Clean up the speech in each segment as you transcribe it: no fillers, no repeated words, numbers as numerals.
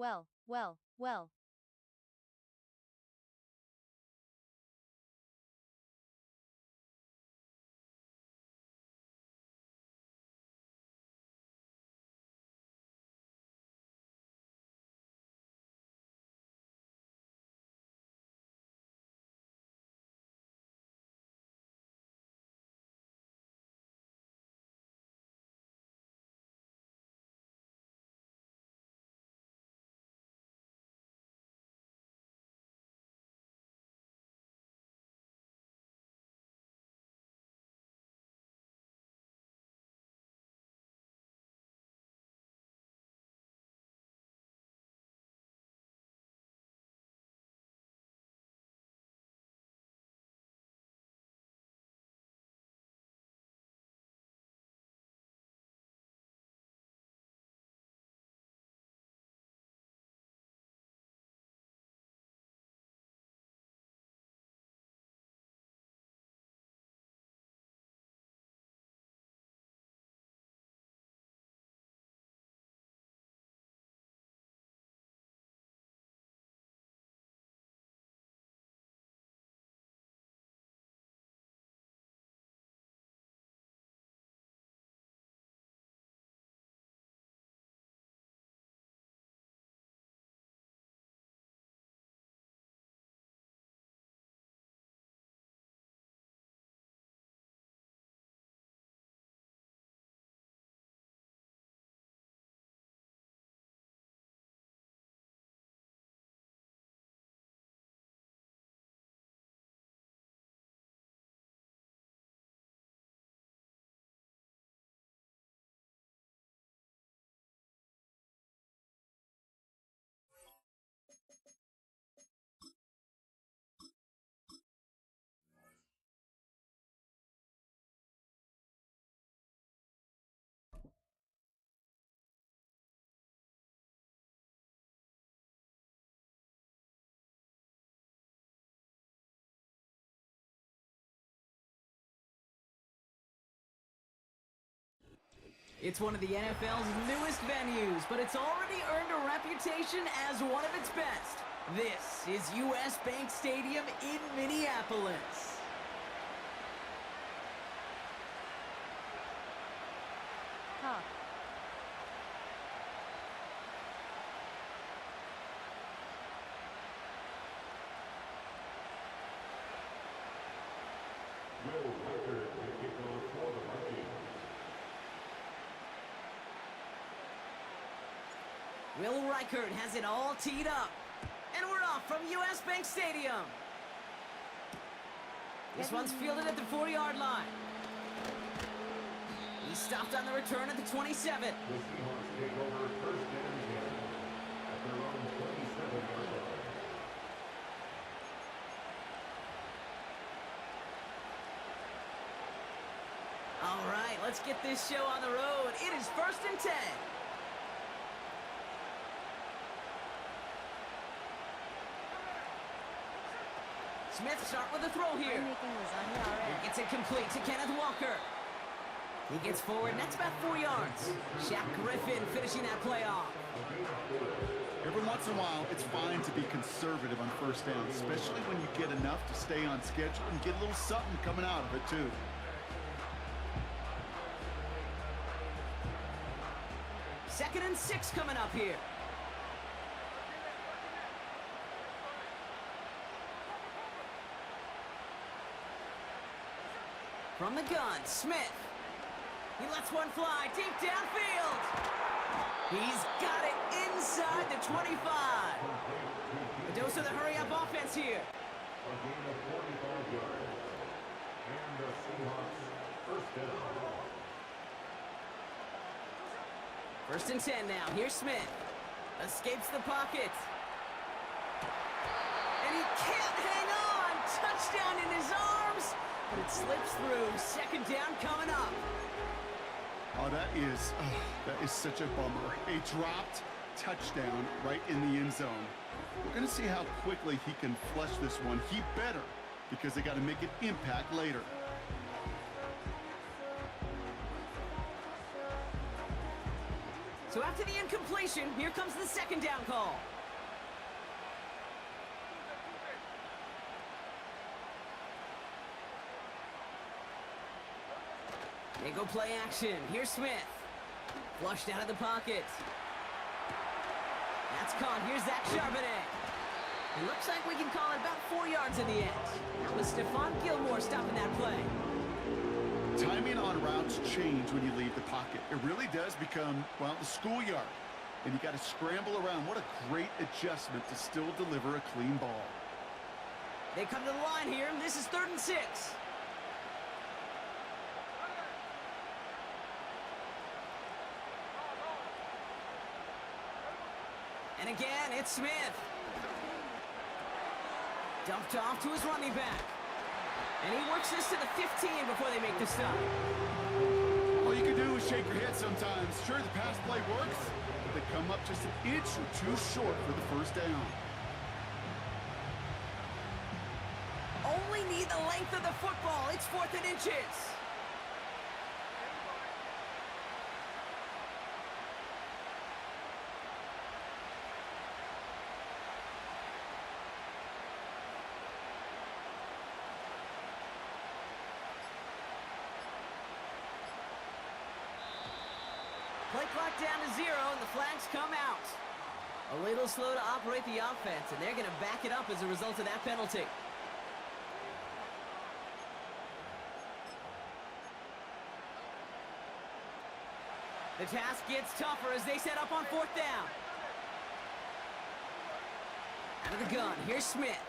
well. It's one of the NFL's newest venues, but it's already earned a reputation as one of its best. This is US Bank Stadium in Minneapolis. Huh. Will Reichert will kick off for the Vikings. Will Reichert has it all teed up. And we're off from US Bank Stadium. This one's fielded at the 4-yard line. He stopped on the return at the 27. The Seahawks take over first and 10 at their own 27-yard line. All right, let's get this show on the road. It is first and 10. Smith start with a throw here. I'm making lasagna already. He gets it complete to Kenneth Walker. He gets forward, and that's about 4 yards. Shaq Griffin finishing that play off. Every once in a while, it's fine to be conservative on first down, especially when you get enough to stay on schedule and get a little something coming out of it, too. Second and 6 coming up here. From the gun, Smith. He lets one fly deep downfield. He's got it inside the 25. A dose of the hurry-up offense here. A gain of 45 yards. And the Seahawks first down. First and 10 now. Here's Smith. Escapes the pocket. And he can't hang on. Touchdown in his arms. But it slips through. Second down coming up. Oh, that is such a bummer. A dropped touchdown right in the end zone. We're going to see how quickly he can flush this one. He better, because they got to make an impact later. So after the incompletion, here comes the second down call. They go play action. Here's Smith. Flushed out of the pocket. That's caught. Here's Zach Charbonnet. It looks like we can call it about 4 yards in the end. That was Stephon Gilmore stopping that play. Timing on routes change when you leave the pocket. It really does become, well, the schoolyard. And you got to scramble around. What a great adjustment to still deliver a clean ball. They come to the line here. This is 3rd and 6. And again, it's Smith. Dumped off to his running back. And he works this to the 15 before they make the stop. All you can do is shake your head sometimes. Sure, the pass play works, but they come up just an inch or two short for the first down. Only need the length of the football. It's 4th and inches. Play clock down to 0, and the flags come out. A little slow to operate the offense, and they're going to back it up as a result of that penalty. The task gets tougher as they set up on 4th down. Out of the gun, here's Smith.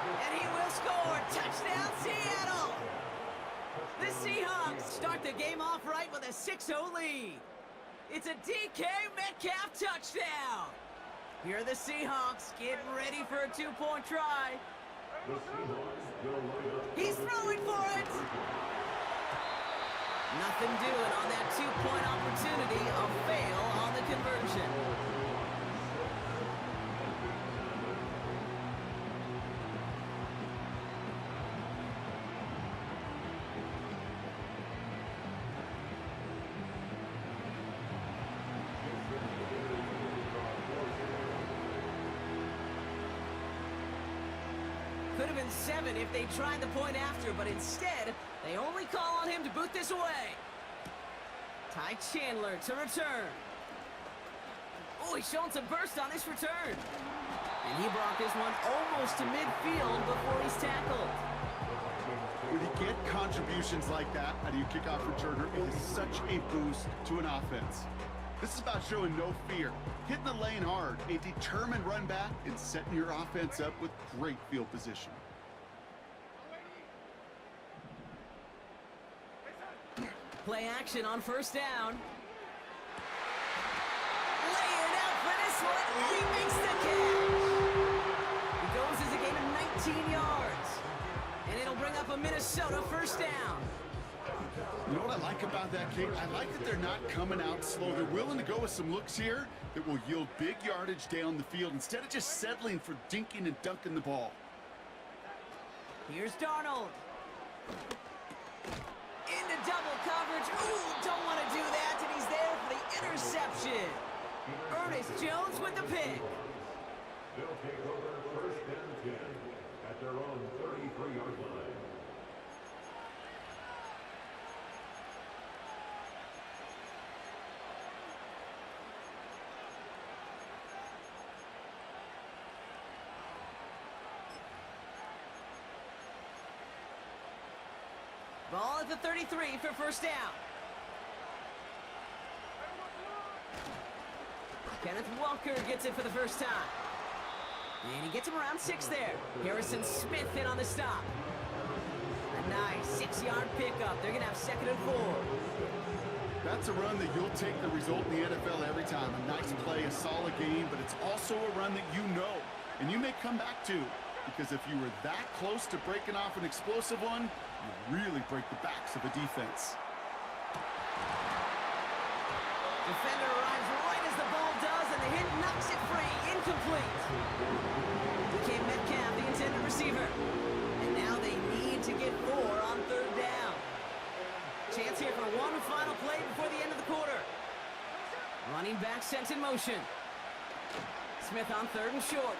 And he will score. Touchdown, Seattle! The Seahawks start the game off right with a 6-0 lead. It's a DK Metcalf touchdown. Here are the Seahawks getting ready for a 2-point try. He's throwing for it. Nothing doing on that 2-point opportunity. A fail on the conversion. Could have been 7 if they tried the point after, but instead, they only call on him to boot this away. Ty Chandler to return. Oh, he's showing some burst on this return. And he brought this one almost to midfield before he's tackled. When you get contributions like that out of your kickoff returner, it is such a boost to an offense. This is about showing no fear, hitting the lane hard, a determined run back, and setting your offense up with great field position. Play action on 1st down. Lay it out for this one. He makes the catch. He goes as a gain of 19 yards. And it'll bring up a Minnesota 1st down. You know what I like about that kick? I like that they're not coming out slow. They're willing to go with some looks here that will yield big yardage down the field instead of just settling for dinking and dunking the ball. Here's Darnold. Into double coverage. Ooh, don't want to do that, and he's there for the interception. Ernest Jones with the pick. They'll take over 1st and 10 at their own 33-yard line. Ball at the 33 for 1st down. Kenneth Walker gets it for the first time. And he gets him around 6 there. Harrison Smith in on the stop. A nice 6-yard pickup. They're going to have 2nd and 4. That's a run that you'll take the result in the NFL every time. A nice play, a solid game, but it's also a run that you know, and you may come back to. Because if you were that close to breaking off an explosive one, you really break the backs of a defense. Defender arrives right as the ball does, and the hit knocks it free. Incomplete. DK Metcalf, the intended receiver. And now they need to get 4 on 3rd down. Chance here for one final play before the end of the quarter. Running back sent in motion. Smith on 3rd and short.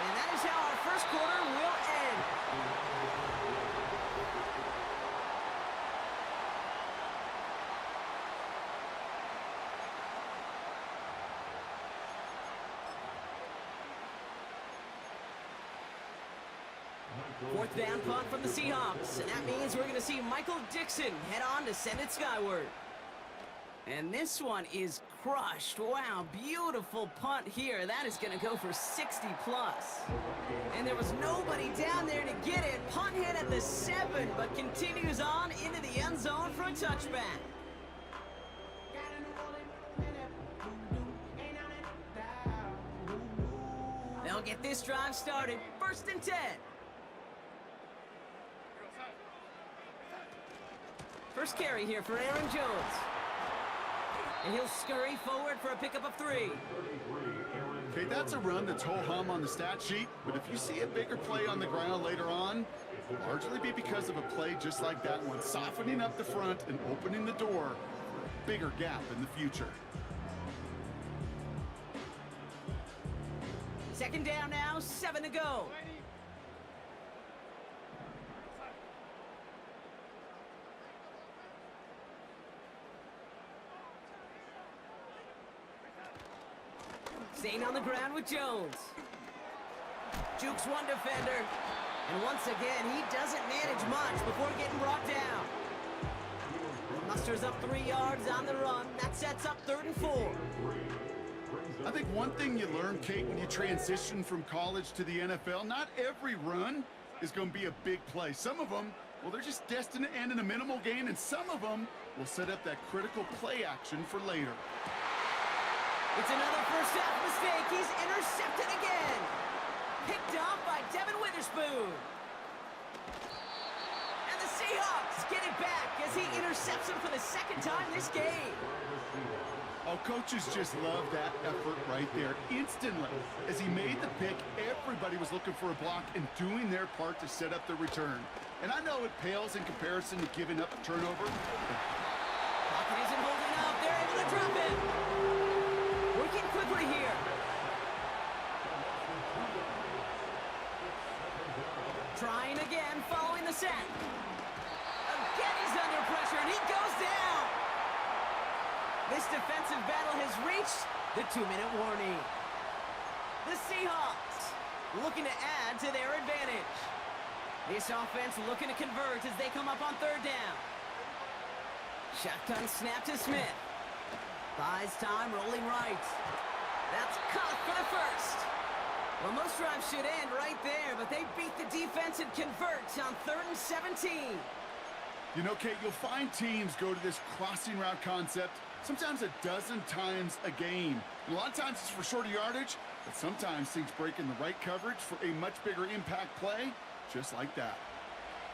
And that is how our first quarter will end. Fourth down punt from the Seahawks, and that means we're going to see Michael Dixon head on to send it skyward. And this one is crushed. Wow, beautiful punt here. That is going to go for 60 plus. And there was nobody down there to get it. Punt hit at the 7, but continues on into the end zone for a touchback. They'll get this drive started. 1st and 10. First carry here for Aaron Jones. And he'll scurry forward for a pickup of 3. Okay, that's a run that's ho-hum on the stat sheet, but if you see a bigger play on the ground later on, it'll largely be because of a play just like that one, softening up the front and opening the door for a bigger gap in the future. 2nd down now, 7 to go. Staying on the ground with Jones. Jukes one defender. And once again, he doesn't manage much before getting brought down. Musters up 3 yards on the run. That sets up 3rd and 4. I think one thing you learn, Kate, when you transition from college to the NFL, not every run is going to be a big play. Some of them, well, they're just destined to end in a minimal gain, and some of them will set up that critical play action for later. It's another first half mistake. He's intercepted again. Picked off by Devin Witherspoon. And the Seahawks get it back as he intercepts him for the 2nd time this game. Oh, coaches just love that effort right there. Instantly, as he made the pick, everybody was looking for a block and doing their part to set up the return. And I know it pales in comparison to giving up a turnover. Pocket isn't holding up. They're able to drop it. Working quickly here. Trying again, following the sack. Again, he's under pressure, and he goes down. This defensive battle has reached the 2-minute warning. The Seahawks looking to add to their advantage. This offense looking to convert as they come up on 3rd down. Shotgun snap to Smith. Buys time, rolling right. That's caught for the 1st. Well, most drives should end right there, but they beat the defense and convert on 3rd and 17. You know, Kate, you'll find teams go to this crossing route concept sometimes a dozen times a game. And a lot of times it's for shorter yardage, but sometimes things break in the right coverage for a much bigger impact play, just like that.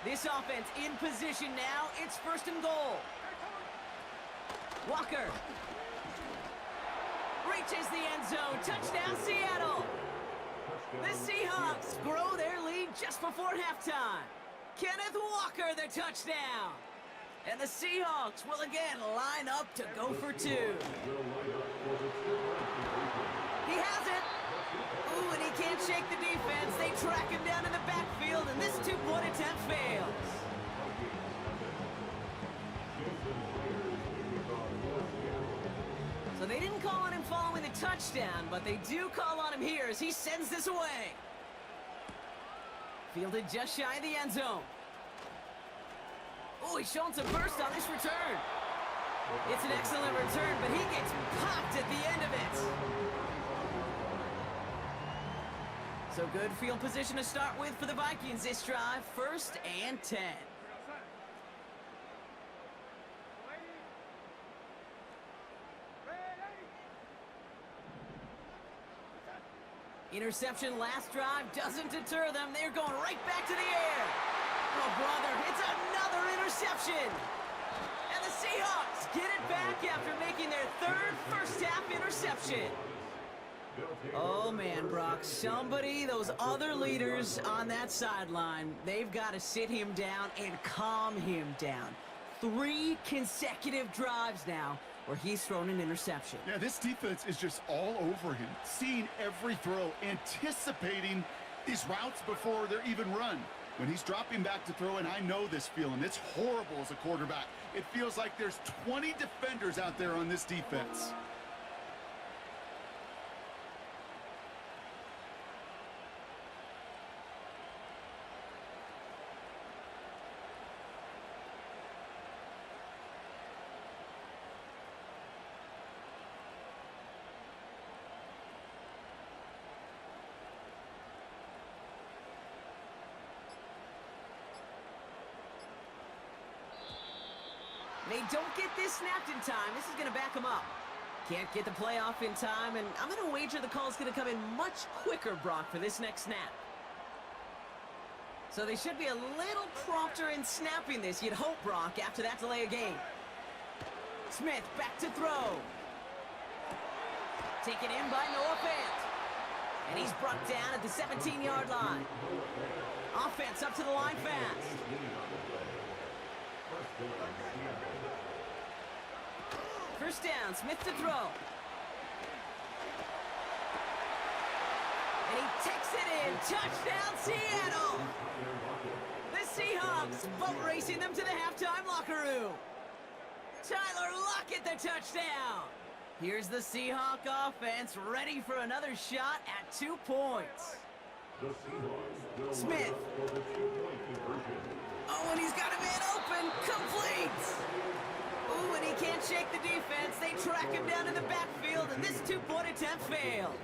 This offense in position now. It's 1st and goal. Walker reaches the end zone. Touchdown, Seattle. The Seahawks grow their lead just before halftime. Kenneth Walker, the touchdown. And the Seahawks will again line up to go for 2. He has it. Ooh, and he can't shake the defense. They track him down in the backfield, and this 2-point attempt fails. So they didn't call on him following the touchdown, but they do call on him here as he sends this away. Fielded just shy of the end zone. Oh, he's showing some burst on this return. It's an excellent return, but he gets popped at the end of it. So good field position to start with for the Vikings this drive. 1st and 10. Interception last drive doesn't deter them. They're going right back to the air. Oh, brother, it's another interception. And the Seahawks get it back after making their 3rd first-half interception. Oh, man, Brock. Somebody, those other leaders on that sideline, they've got to sit him down and calm him down. 3 consecutive drives now where he's thrown an interception. Yeah, this defense is just all over him, seeing every throw, anticipating these routes before they're even run. When he's dropping back to throw, and I know this feeling, it's horrible as a quarterback. It feels like there's 20 defenders out there on this defense. They don't get this snapped in time. This is going to back them up. Can't get the play off in time, and I'm going to wager the call's going to come in much quicker, Brock, for this next snap. So they should be a little prompter in snapping this, you'd hope, Brock, after that delay of game. Smith back to throw. Taken in by Noah Fant. And he's brought down at the 17-yard line. Offense up to the line fast. First down, Smith to throw. And he takes it in. Touchdown, Seattle! The Seahawks boat racing them to the halftime locker room. Tyler Lockett, the touchdown. Here's the Seahawk offense ready for another shot at 2 points. Smith. Oh, and he's got a man open. Complete. Ooh, and he can't shake the defense. They track him down in the backfield, and this 2-point attempt fails.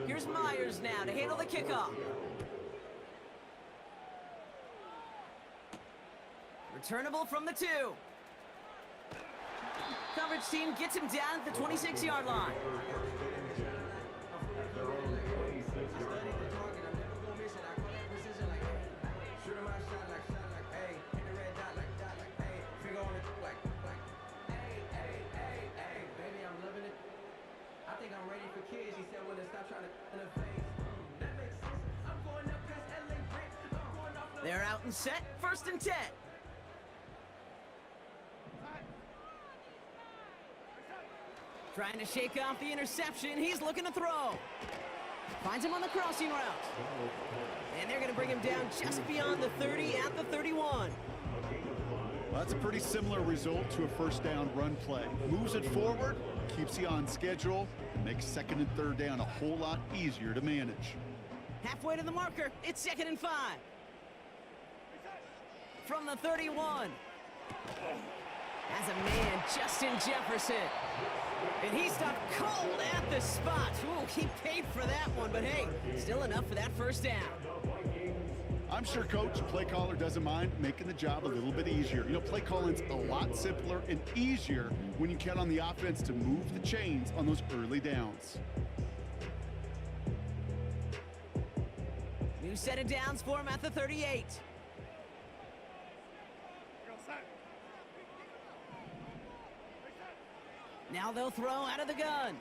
Here's Myers now to handle the kickoff. Returnable from the 2. Coverage team gets him down at the 26-yard line. They're out and set, 1st and 10. Trying to shake off the interception. He's looking to throw. Finds him on the crossing route. And they're going to bring him down just beyond the 30 at the 31. Well, that's a pretty similar result to a first down run play. Moves it forward, keeps you on schedule, makes 2nd and 3rd down a whole lot easier to manage. Halfway to the marker, it's 2nd and 5. From the 31. As a man, Justin Jefferson. And he stopped cold at the spot. Ooh, he paid for that one, but hey, still enough for that first down. I'm sure Coach, play caller, doesn't mind making the job a little bit easier. You know, play calling's a lot simpler and easier when you count on the offense to move the chains on those early downs. New set of downs for him at the 38. Now they'll throw out of the gun.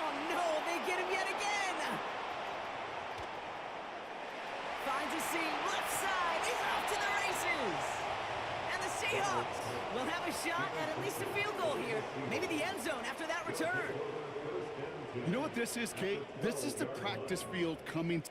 Oh no, they get him yet again. Finds a seam, left side, he's off to the races. And the Seahawks will have a shot at least a field goal here. Maybe the end zone after that return. You know what this is, Kate? This is the practice field coming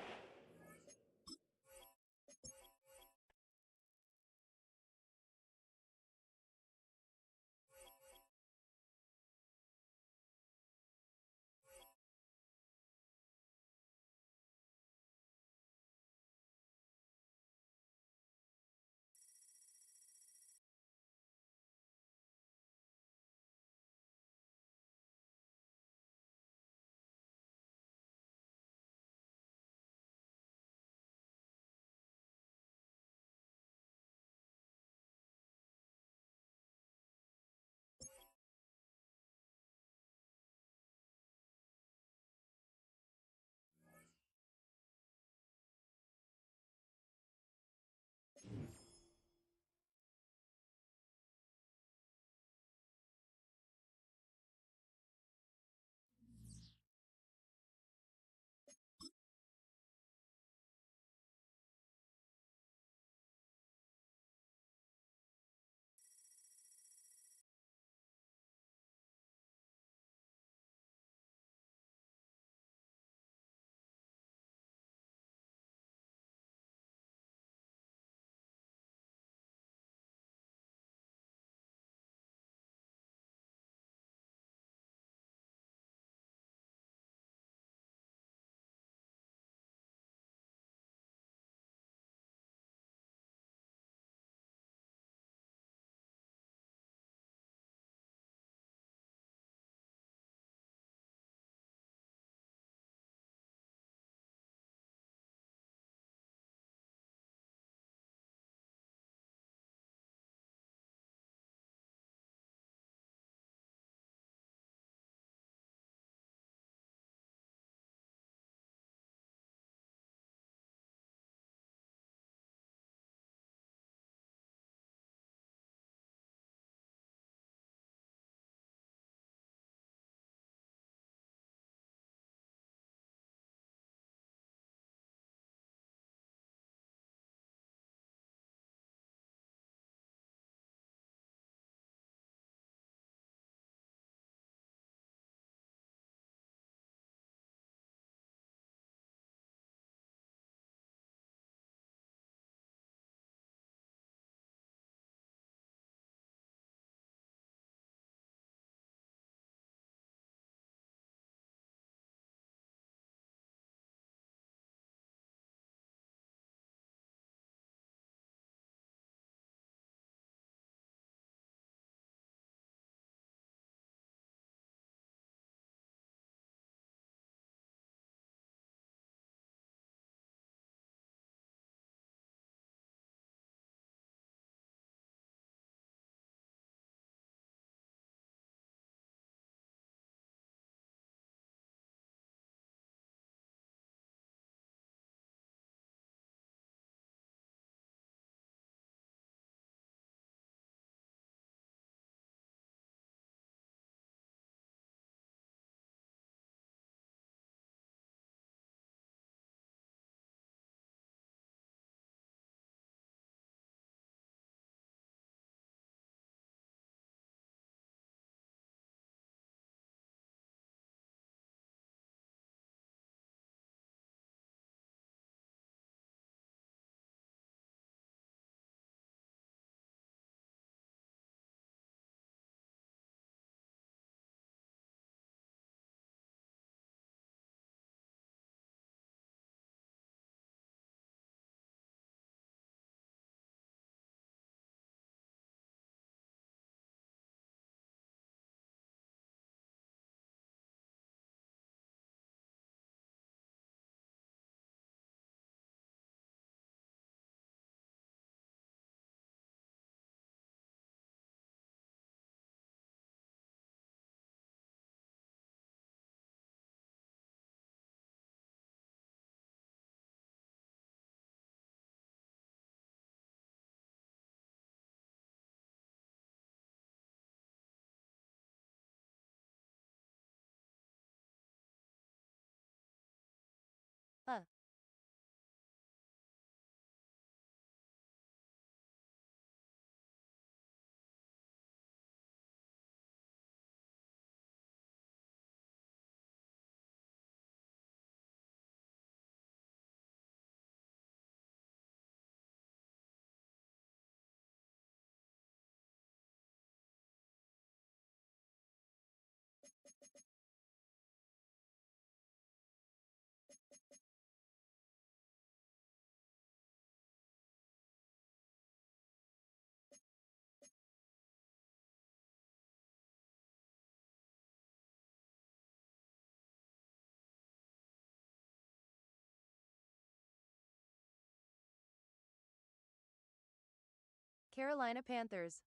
Carolina Panthers.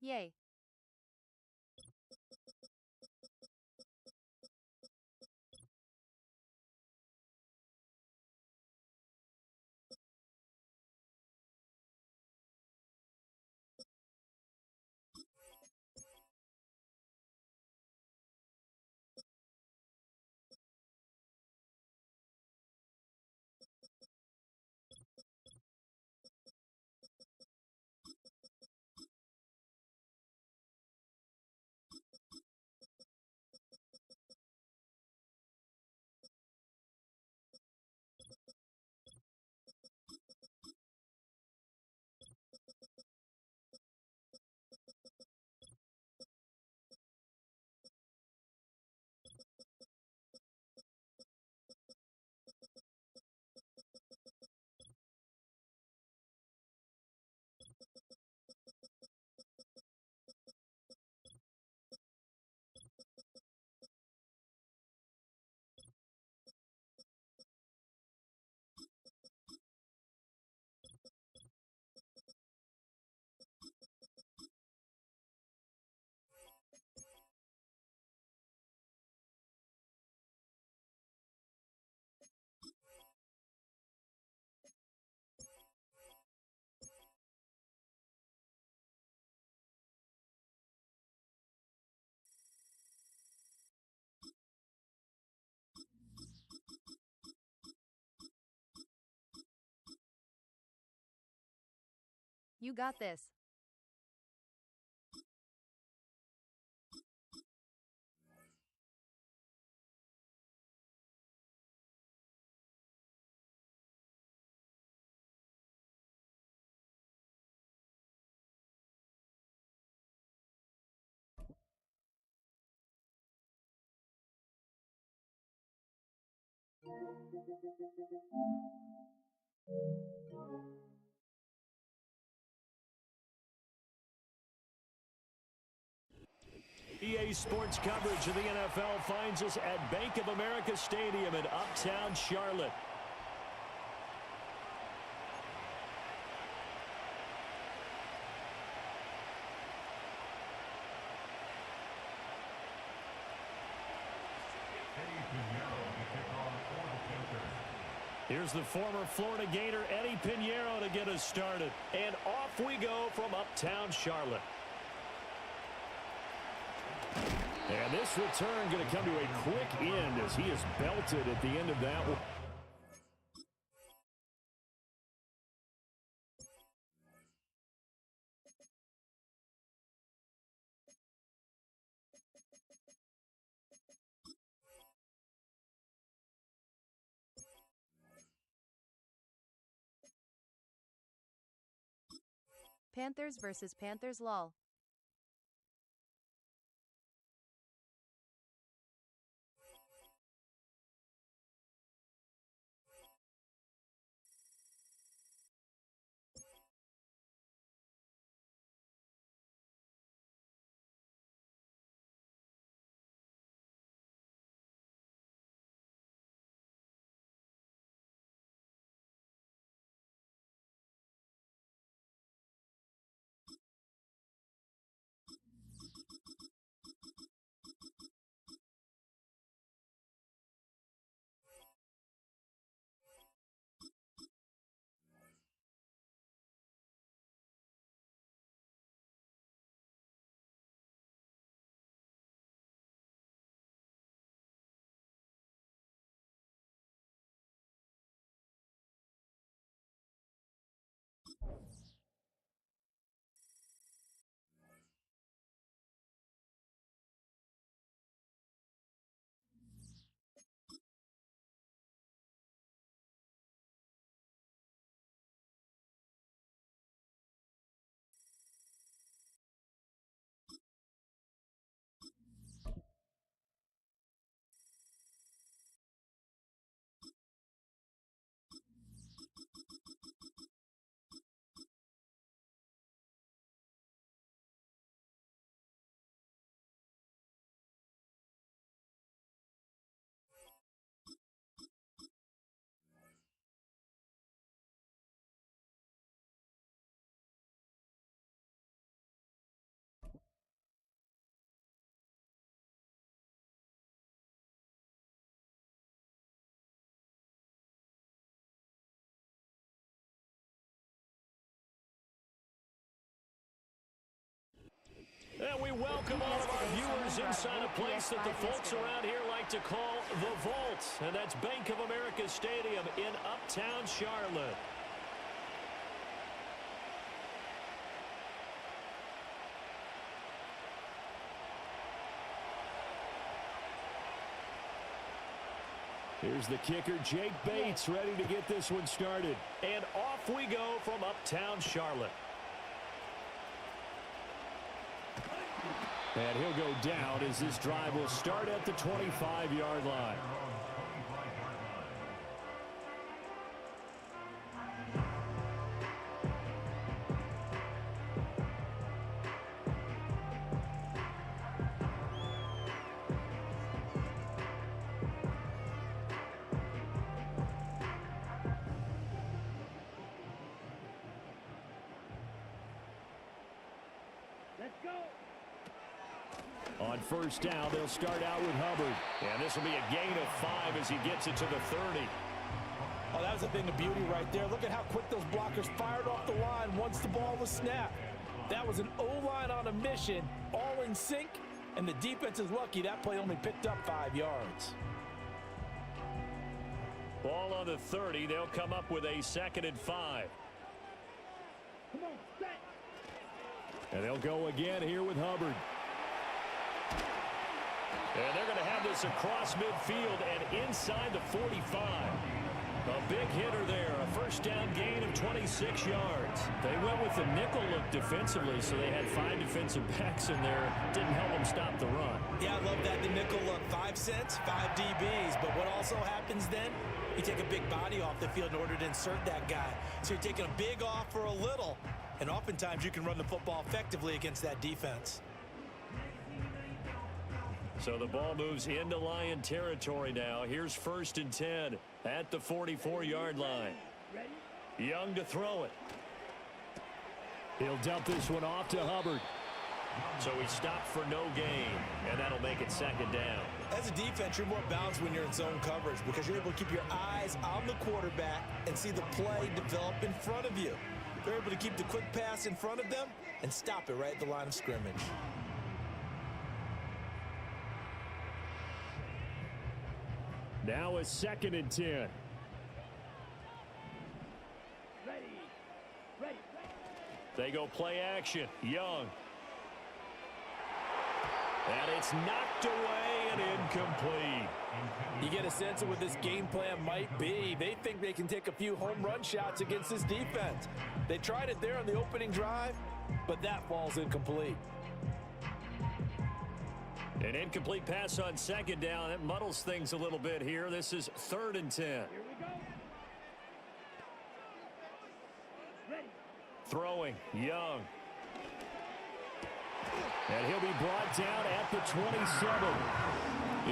Yay. You got this. EA Sports coverage of the NFL finds us at Bank of America Stadium in Uptown Charlotte. Eddie Pinheiro to kick off for the Panthers. Here's the former Florida Gator Eddie Pinheiro to get us started. And off we go from Uptown Charlotte. And this return going to come to a quick end as he is belted at the end of that one. Panthers versus Panthers lol. And we welcome all of our viewers inside a place that the folks around here like to call the Vault. And that's Bank of America Stadium in Uptown Charlotte. Here's the kicker, Jake Bates, ready to get this one started. And off we go from Uptown Charlotte. And he'll go down as this drive will start at the 25-yard line. On first down, they'll start out with Hubbard. And this will be a gain of 5 as he gets it to the 30. Oh, that was a thing of beauty right there. Look at how quick those blockers fired off the line once the ball was snapped. That was an O-line on a mission, all in sync, and the defense is lucky that play only picked up 5 yards. Ball on the 30. They'll come up with a 2nd and 5. And they'll go again here with Hubbard. And they're going to have this across midfield and inside the 45. A big hitter there, a first down gain of 26 yards. They went with the nickel look defensively, so they had 5 defensive backs in there. Didn't help them stop the run. Yeah, I love that, the nickel look. 5 cents, 5 DBs. But what also happens then, you take a big body off the field in order to insert that guy. So you're taking a big off for a little. And oftentimes you can run the football effectively against that defense. So the ball moves into Lion territory now. Here's 1st and 10 at the 44-yard line. Young to throw it. He'll dump this one off to Hubbard. So he stopped for no gain, and that'll make it 2nd down. As a defense, you're more balanced when you're in zone coverage because you're able to keep your eyes on the quarterback and see the play develop in front of you. They're able to keep the quick pass in front of them and stop it right at the line of scrimmage. Now a 2nd and 10. They go play action. Young. And it's knocked away and incomplete. You get a sense of what this game plan might be. They think they can take a few home run shots against this defense. They tried it there on the opening drive, but that falls incomplete. An incomplete pass on 2nd down. That muddles things a little bit here. This is 3rd and 10. Here we go. Throwing, Young. And he'll be brought down at the 27.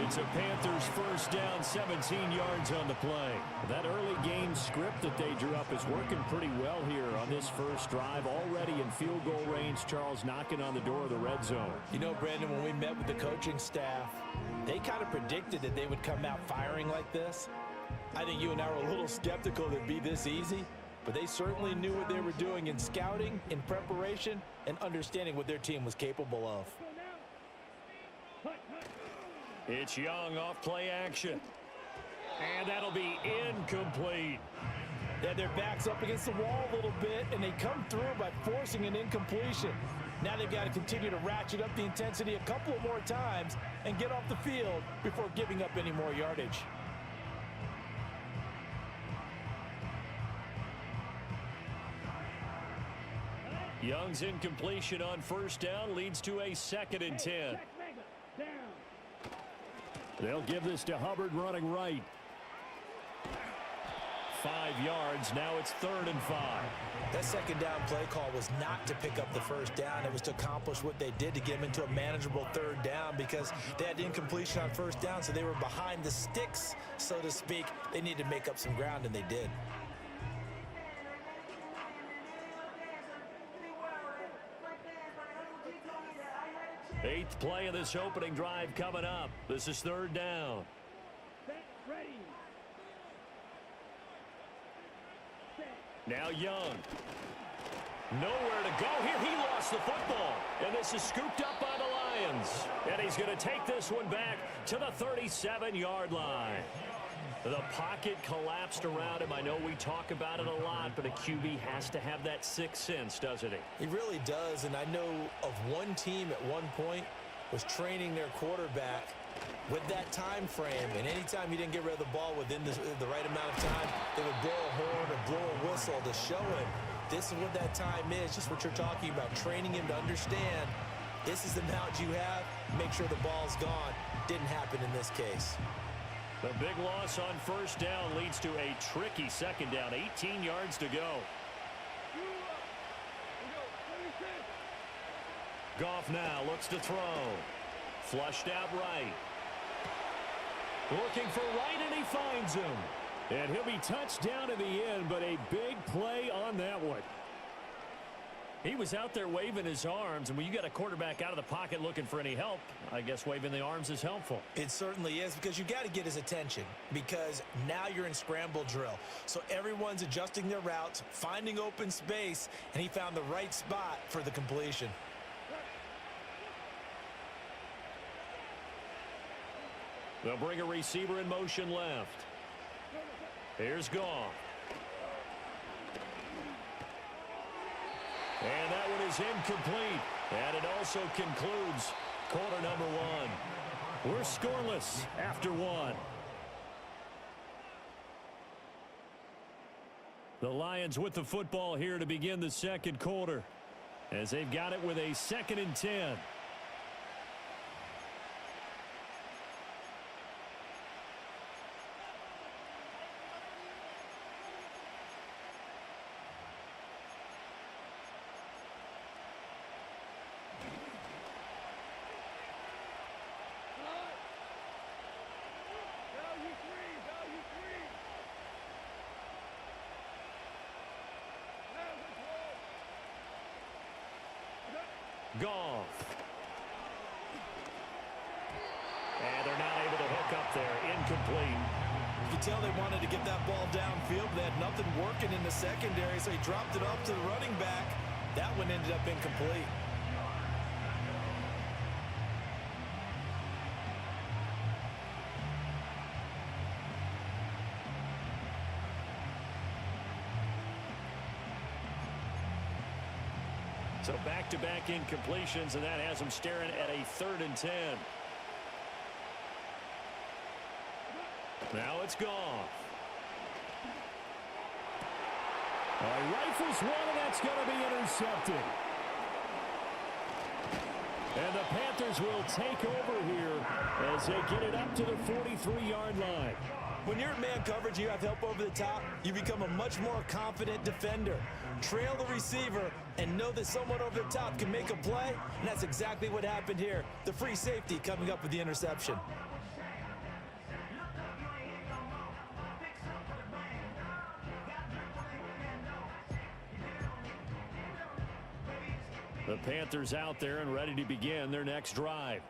It's a Panthers first down, 17 yards on the play. That early game script that they drew up is working pretty well here on this first drive. Already in field goal range, Charles knocking on the door of the red zone. You know, Brandon, when we met with the coaching staff, they kind of predicted that they would come out firing like this. I think you and I were a little skeptical that it'd be this easy, but they certainly knew what they were doing in scouting, in preparation, and understanding what their team was capable of. It's Young off play action. And that'll be incomplete. They had their backs up against the wall a little bit, and they come through by forcing an incompletion. Now they've got to continue to ratchet up the intensity a couple of more times and get off the field before giving up any more yardage. Young's incompletion on first down leads to a 2nd and 10. They'll give this to Hubbard running right. 5 yards. Now it's 3rd and 5. That 2nd down play call was not to pick up the first down. It was to accomplish what they did to get them into a manageable 3rd down because they had incompletion on first down, so they were behind the sticks, so to speak. They needed to make up some ground, and they did. Eighth play of this opening drive coming up. This is 3rd down. Now Young. Nowhere to go here. He lost the football. And this is scooped up by the Lions. And he's going to take this one back to the 37-yard line. The pocket collapsed around him. I know we talk about it a lot, but a QB has to have that sixth sense, doesn't he? He really does, and I know of one team at one point was training their quarterback with that time frame, and anytime he didn't get rid of the ball within the right amount of time, they would blow a horn or blow a whistle to show him this is what that time is, just what you're talking about, training him to understand this is the amount you have, make sure the ball's gone. Didn't happen in this case. The big loss on first down leads to a tricky second down. 18 yards to go. Goff now looks to throw. Flushed out right. Looking for right, and he finds him. And he'll be touched down in the end, but a big play on that one. He was out there waving his arms, and when you got a quarterback out of the pocket looking for any help, I guess waving the arms is helpful. It certainly is, because you got to get his attention, because now you're in scramble drill. So everyone's adjusting their routes, finding open space, and he found the right spot for the completion. They'll bring a receiver in motion left. Here's Goff. And that one is incomplete. And it also concludes quarter number one. We're scoreless after one. The Lions with the football here to begin the second quarter, as they've got it with a 2nd and 10. Goff. And they're not able to hook up there. Incomplete. You can tell they wanted to get that ball downfield. They had nothing working in the secondary, so he dropped it off to the running back. That one ended up incomplete. So back-to-back incompletions, and that has them staring at a 3rd and 10. Now it's Goff. He rifles one, and that's going to be intercepted. And the Panthers will take over here as they get it up to the 43-yard line. When you're in man coverage, you have help over the top, you become a much more confident defender. Trail the receiver and know that someone over the top can make a play, and that's exactly what happened here. The free safety coming up with the interception. The Panthers out there and ready to begin their next drive.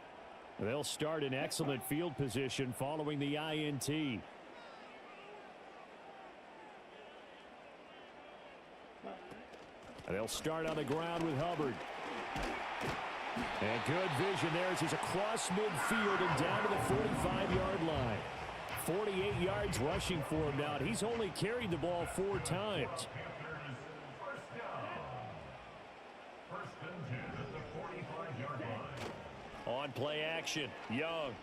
They'll start in excellent field position following the INT. They'll start on the ground with Hubbard. And good vision there as he's across midfield and down to the 45-yard line. 48 yards rushing for him now. He's only carried the ball 4 times. On play action, Young.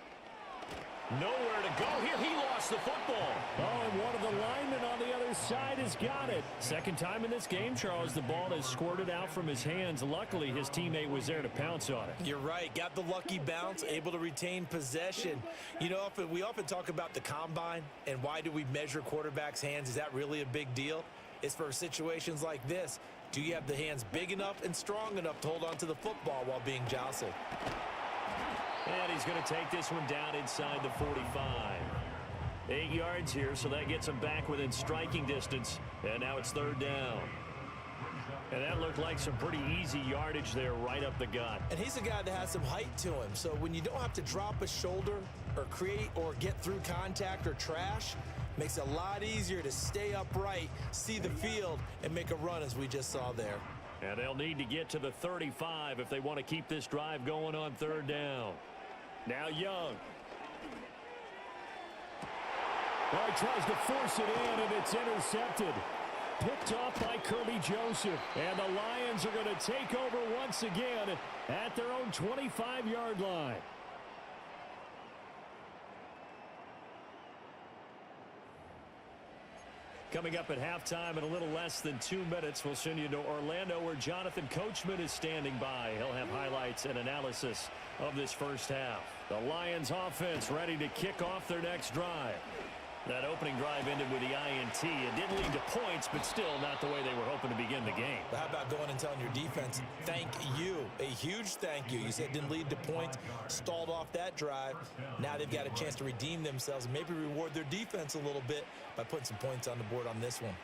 Nowhere to go here. He lost the football. Oh, and one of the linemen on the other side has got it. Second time in this game, Charles, the ball has squirted out from his hands. Luckily, his teammate was there to pounce on it. You're right. Got the lucky bounce, able to retain possession. You know, we often talk about the combine and why do we measure quarterbacks' hands. Is that really a big deal? It's for situations like this. Do you have the hands big enough and strong enough to hold on to the football while being jostled? And he's going to take this one down inside the 45. 8 yards here, so that gets him back within striking distance. And now it's 3rd down. And that looked like some pretty easy yardage there right up the gut. And he's a guy that has some height to him. So when you don't have to drop a shoulder or create or get through contact or trash, makes it a lot easier to stay upright, see the field, and make a run as we just saw there. And they'll need to get to the 35 if they want to keep this drive going on third down. Now Young. Well, he tries to force it in, and it's intercepted. Picked off by Kirby Joseph. And the Lions are going to take over once again at their own 25-yard line. Coming up at halftime in a little less than 2 minutes, we'll send you to Orlando where Jonathan Coachman is standing by. He'll have highlights and analysis of this first half. The Lions offense ready to kick off their next drive. That opening drive ended with the INT. It didn't lead to points, but still not the way they were hoping to begin the game. But how about going and telling your defense, thank you, a huge thank you. You said it didn't lead to points, stalled off that drive. Now they've got a chance to redeem themselves and maybe reward their defense a little bit by putting some points on the board on this one.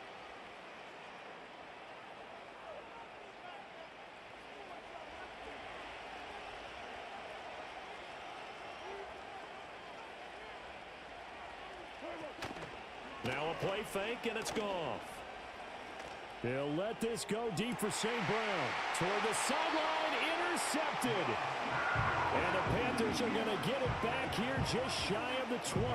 Now a play fake, and it's gone. They'll let this go deep for St. Brown. Toward the sideline, intercepted. And the Panthers are going to get it back here just shy of the 20.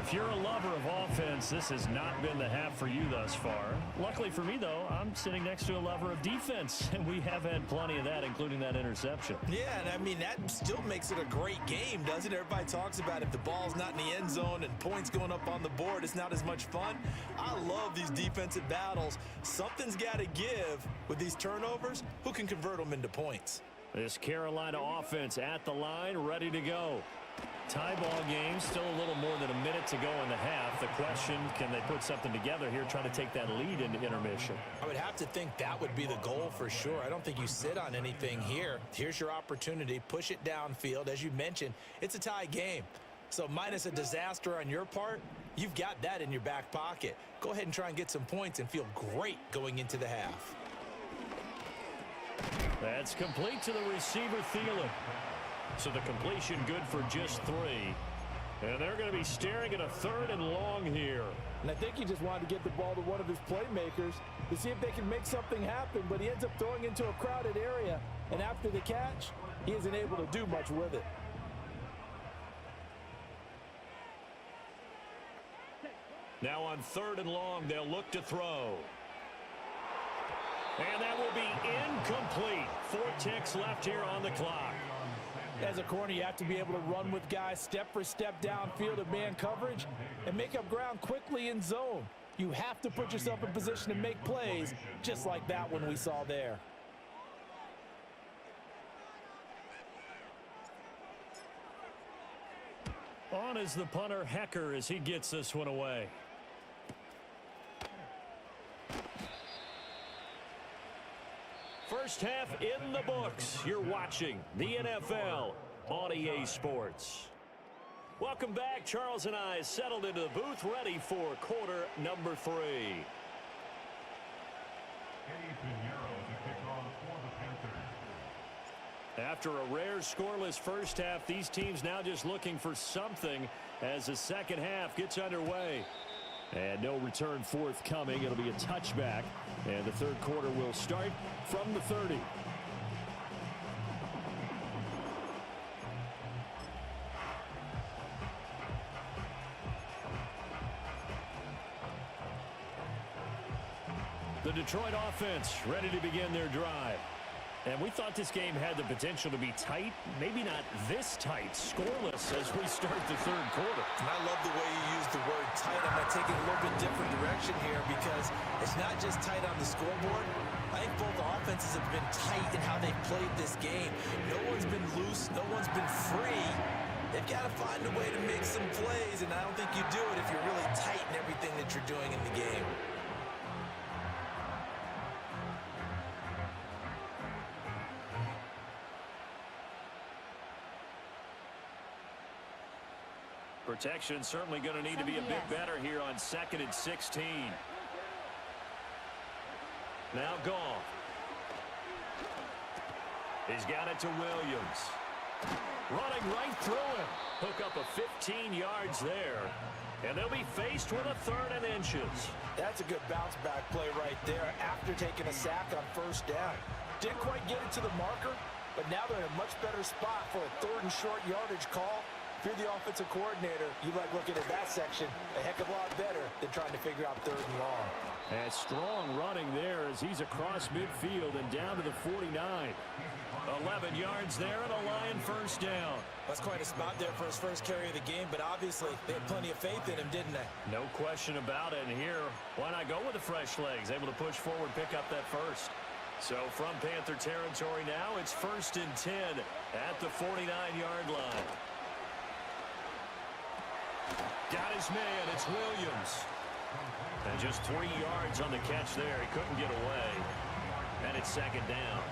If you're a lover of offense, this has not been the half for you thus far. Luckily for me, though, I'm sitting next to a lover of defense, and we have had plenty of that, including that interception. Yeah, and I mean, that still makes it a great game, doesn't it? Everybody talks about if the ball's not in the end zone and points going up on the board, it's not as much fun. I love these defensive battles. Something's got to give with these turnovers. Who can convert them into points? This Carolina offense at the line, ready to go. Tie ball game, still a little more than a minute to go in the half. The question, can they put something together here, trying to take that lead into intermission? I would have to think that would be the goal for sure. I don't think you sit on anything here. Here's your opportunity. Push it downfield. As you mentioned, it's a tie game. So minus a disaster on your part, you've got that in your back pocket. Go ahead and try and get some points and feel great going into the half. That's complete to the receiver, Thielen. So the completion good for just 3. And they're going to be staring at a 3rd and long here. And I think he just wanted to get the ball to one of his playmakers to see if they can make something happen, but he ends up throwing into a crowded area. And after the catch, he isn't able to do much with it. Now on 3rd and long, they'll look to throw. And that will be incomplete. 4 ticks left here on the clock. As a corner, you have to be able to run with guys step for step downfield of man coverage and make up ground quickly in zone. You have to put yourself in position to make plays, just like that one we saw there. On is the punter, Hecker, as he gets this one away. First half in the books. You're watching the NFL on EA Sports. Welcome back. Charles and I settled into the booth, ready for quarter number 3. After a rare scoreless first half, these teams now just looking for something as the second half gets underway. And no return forthcoming. It'll be a touchback. And the third quarter will start from the 30. The Detroit offense ready to begin their drive. And we thought this game had the potential to be tight, maybe not this tight, scoreless as we start the third quarter. And I love the way you use the word tight. I'm going to take it a little bit different direction here because it's not just tight on the scoreboard. I think both offenses have been tight in how they've played this game. No one's been loose. No one's been free. They've got to find a way to make some plays, and I don't think you do it if you're really tight in everything that you're doing in the game. Protection certainly going to need to be a bit better here on 2nd and 16. Now Goff. He's got it to Williams. Running right through him. Hook up a 15 yards there. And they'll be faced with a 3rd and inches. That's a good bounce back play right there after taking a sack on 1st down. Didn't quite get it to the marker, but now they're in a much better spot for a 3rd and short yardage call. If you're the offensive coordinator, you like looking at that section a heck of a lot better than trying to figure out 3rd and long. And strong running there as he's across midfield and down to the 49. 11 yards there and a Lion 1st down. That's quite a spot there for his first carry of the game, but obviously they had plenty of faith in him, didn't they? No question about it. And here, why not go with the fresh legs? Able to push forward, pick up that 1st. So from Panther territory now, it's 1st and 10 at the 49-yard line. Got his man. It's Williams. And just 3 yards on the catch there. He couldn't get away. And it's 2nd down.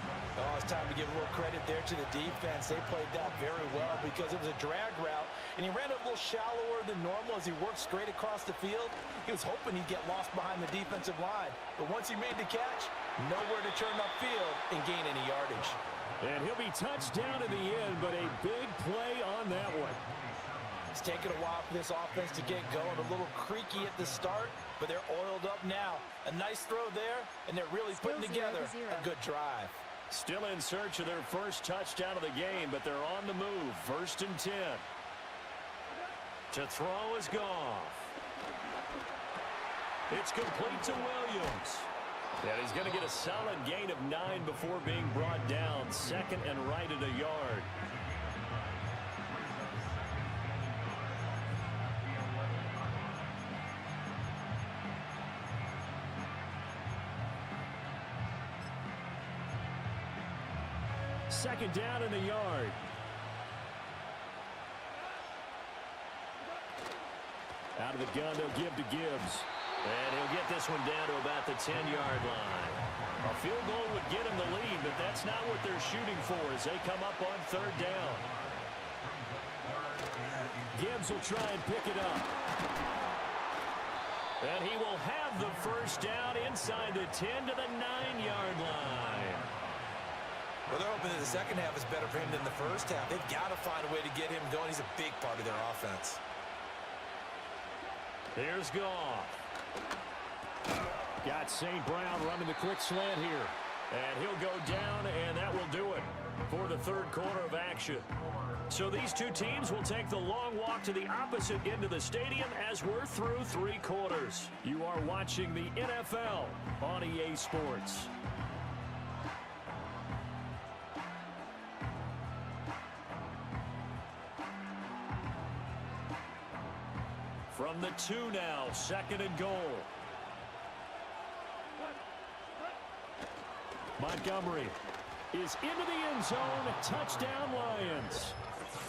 Oh, it's time to give a little credit there to the defense. They played that very well because it was a drag route, and he ran a little shallower than normal as he worked straight across the field. He was hoping he'd get lost behind the defensive line, but once he made the catch, nowhere to turn upfield and gain any yardage. And he'll be touched down in the end, but a big play on that one. It's taken a while for this offense to get going. A little creaky at the start, but they're oiled up now. A nice throw there, and they're really Still putting together 0-0. a good drive. Still in search of their first touchdown of the game, but they're on the move. 1st and 10. To throw is Goff. It's complete to Williams. And he's going to get a solid gain of 9 before being brought down. 2nd and right at a yard. Second down in the yard. Out of the gun, they'll give to Gibbs. And he'll get this one down to about the 10-yard line. A field goal would get him the lead, but that's not what they're shooting for as they come up on 3rd down. Gibbs will try and pick it up. And he will have the 1st down inside the 10 to the 9-yard line. Well, they're hoping that the second half is better for him than the first half. They've got to find a way to get him going. He's a big part of their offense. Here's Goff. Got St. Brown running the quick slant here. And he'll go down, and that will do it for the 3rd quarter of action. So these two teams will take the long walk to the opposite end of the stadium as we're through 3 quarters. You are watching the NFL on EA Sports. From the 2 now, 2nd and goal. Montgomery is into the end zone. Touchdown, Lions.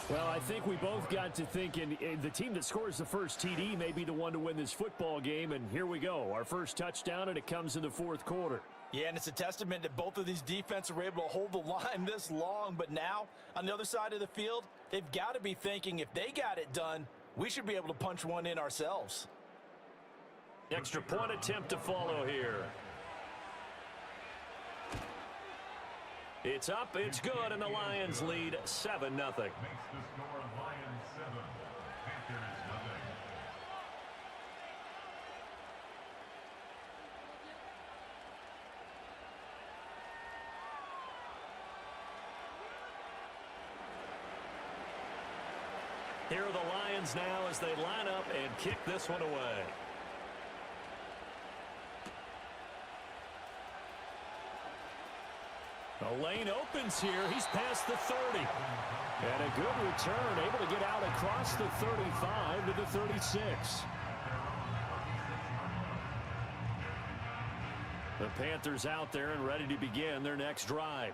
Well, I think we both got to thinking the team that scores the first TD may be the one to win this football game, and here we go. Our first touchdown, and it comes in the 4th quarter. Yeah, and it's a testament that both of these defenses were able to hold the line this long, but now, on the other side of the field, they've got to be thinking if they got it done, we should be able to punch one in ourselves. Extra point attempt to follow here. It's up, it's good, and the Lions lead 7-0. Makes the score Lions 7, Panthers 0. Here are the Lions now as they line up and kick this one away. The lane opens here. He's past the 30. And a good return, able to get out across the 35 to the 36. The Panthers out there and ready to begin their next drive.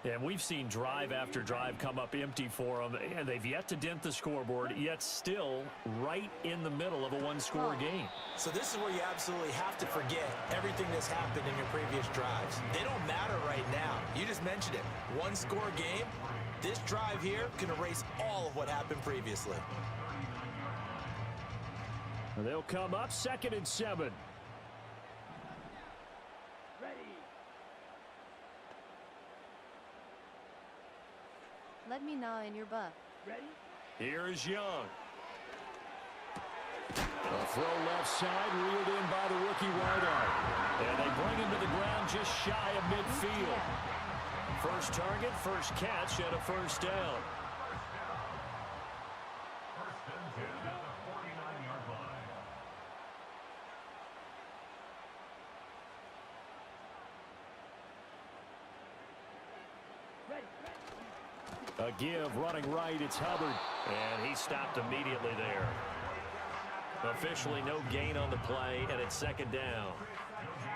And we've seen drive after drive come up empty for them, and they've yet to dent the scoreboard, yet still right in the middle of a one-score game. So this is where you absolutely have to forget everything that's happened in your previous drives. They don't matter right now. You just mentioned it. One-score game. This drive here can erase all of what happened previously. They'll come up 2nd and 7. Let me gnaw in your butt. Here's Young. A throw left side, reeled in by the rookie wideout. And they bring him to the ground just shy of midfield. First target, first catch, and a first down. First and 10 at the 49-yard line. A give, running right, it's Hubbard. And he stopped immediately there. Officially no gain on the play, and it's second down.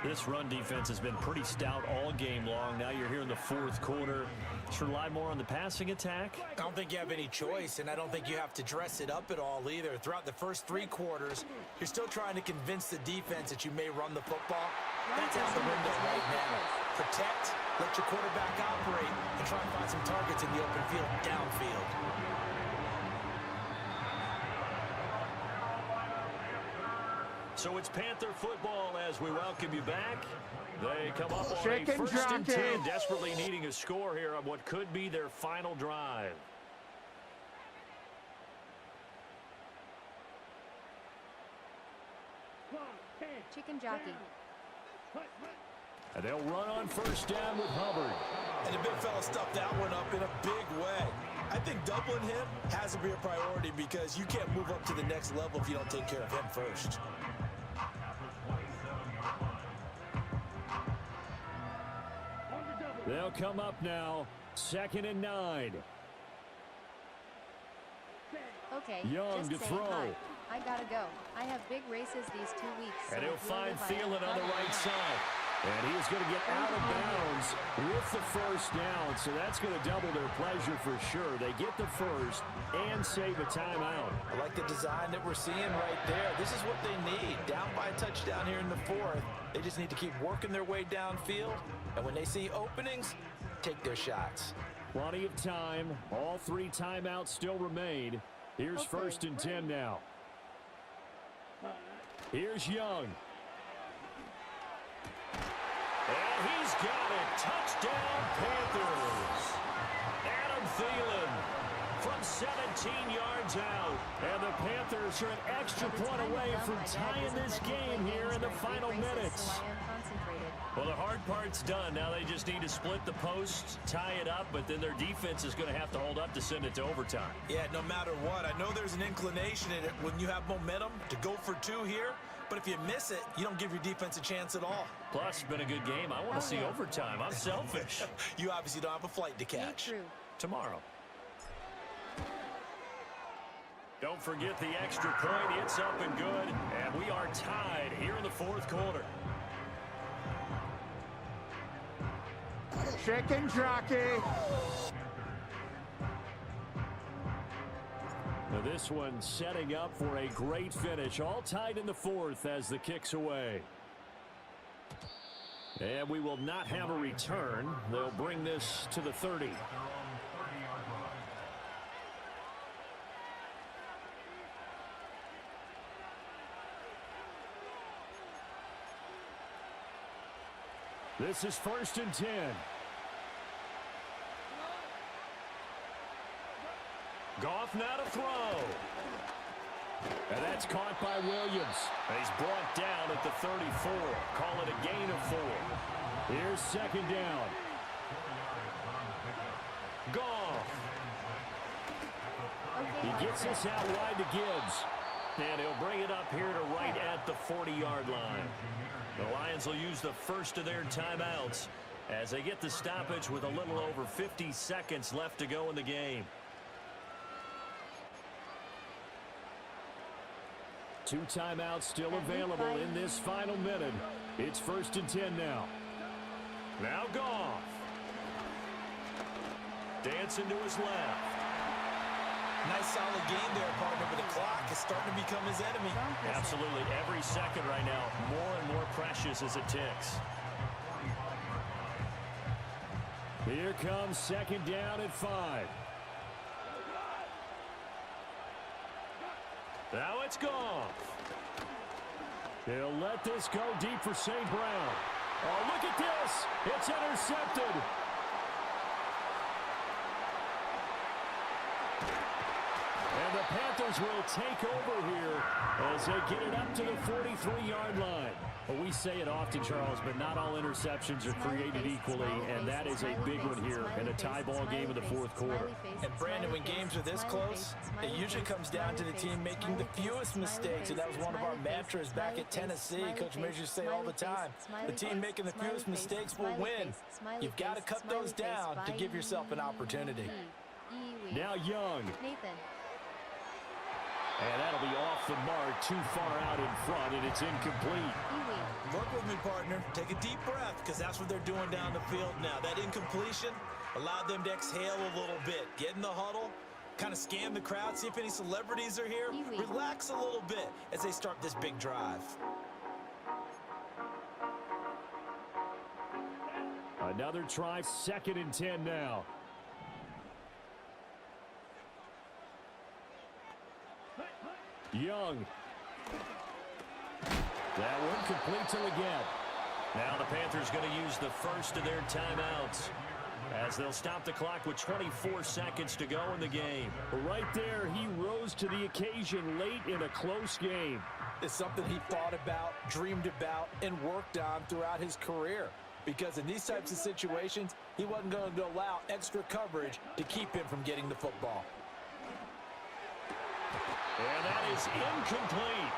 This run defense has been pretty stout all game long. Now you're here in the fourth quarter. Should rely more on the passing attack? I don't think you have any choice, and I don't think you have to dress it up at all either. Throughout the first 3 quarters, you're still trying to convince the defense that you may run the football. That's out the window right now. Protect, let your quarterback operate, and try and find some targets in the open field, downfield. So it's Panther football as we welcome you back. They come up on a first and 10, desperately needing a score here on what could be their final drive. Chicken jockey. And they'll run on first down with Hubbard. And the big fella stuffed that one up in a big way. I think doubling him has to be a priority because you can't move up to the next level if you don't take care of him first. They'll come up now, 2nd and 9. Okay, Young just to saying throw. hi. I gotta go. I have big races these 2 weeks. And so he'll if you find live by Thielen on the any right side. And he is going to get out of bounds with the first down. So that's going to double their pleasure for sure. They get the first and save a timeout. I like the design that we're seeing right there. This is what they need. Down by a touchdown here in the 4th. They just need to keep working their way downfield. And when they see openings, take their shots. Plenty of time. All 3 timeouts still remain. Here's first and 10 now. Here's Young. And he's got it. Touchdown, Panthers. Adam Thielen from 17 yards out. And the Panthers are an extra point away from tying this game here in the final minutes. Well, the hard part's done. Now they just need to split the post, tie it up, but then their defense is going to have to hold up to send it to overtime. Yeah, no matter what. I know there's an inclination in it when you have momentum to go for 2 here. But if you miss it, you don't give your defense a chance at all. Plus, it's been a good game. I want to see overtime. I'm selfish. You obviously don't have a flight to catch. Tomorrow. Don't forget the extra point. It's up and good. And we are tied here in the 4th quarter. Chicken jockey. Now this one setting up for a great finish. All tied in the 4th as the kick's away. And we will not have a return. They'll bring this to the 30. This is first and 10. Goff now to throw. And that's caught by Williams. He's brought down at the 34. Call it a gain of 4. Here's second down. Goff. He gets this out wide to Gibbs. And he'll bring it up here to right at the 40-yard line. The Lions will use the first of their timeouts as they get the stoppage with a little over 50 seconds left to go in the game. 2 timeouts still available in this final minute. It's first and 10 now. Now Goff. Dancing to his left. Nice solid game there, partner, but the clock is starting to become his enemy. Absolutely. Every second right now, more and more precious as it ticks. Here comes second down at 5. Now it's Goff. He'll let this go deep for St. Brown. Oh, look at this. It's intercepted. Panthers will take over here as they get it up to the 43-yard line. Well, we say it often, Charles, but not all interceptions are created equally, and that is a big one here in a tie ball game in the fourth quarter. And Brandon, when games are this close, it usually comes down to the team making the fewest mistakes, and that was one of our mantras back at Tennessee. Coach Measure say all the time, the team making the fewest mistakes will win. You've got to cut those down to give yourself an opportunity. Now Young. Nathan. And that'll be off the mark, too far out in front, and it's incomplete. Work with me, partner. Take a deep breath, because that's what they're doing down the field now. That incompletion allowed them to exhale a little bit. Get in the huddle, kind of scan the crowd, see if any celebrities are here. Relax a little bit as they start this big drive. Another try, 2nd and 10 now. Young. That one complete to again. Now the Panthers going to use the first of their timeouts as they'll stop the clock with 24 seconds to go in the game. Right there, he rose to the occasion late in a close game. It's something he thought about, dreamed about, and worked on throughout his career. Because in these types of situations, he wasn't going to allow extra coverage to keep him from getting the football. And that is incomplete.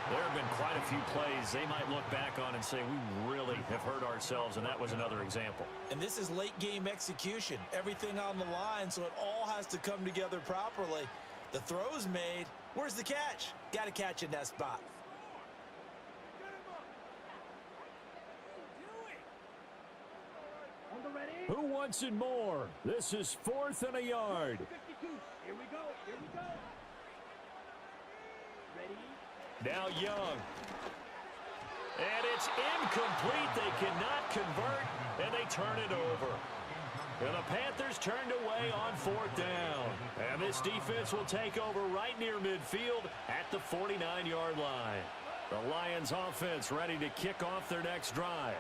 There have been quite a few plays they might look back on and say, we really have hurt ourselves, and that was another example. And this is late game execution. Everything on the line, so it all has to come together properly. The throw's made. Where's the catch? Got to catch in that spot. Who wants it more? This is 4th and a yard. Here we go. Now Young. And it's incomplete. They cannot convert, and they turn it over. And the Panthers turned away on 4th down. And this defense will take over right near midfield at the 49-yard line. The Lions offense ready to kick off their next drive.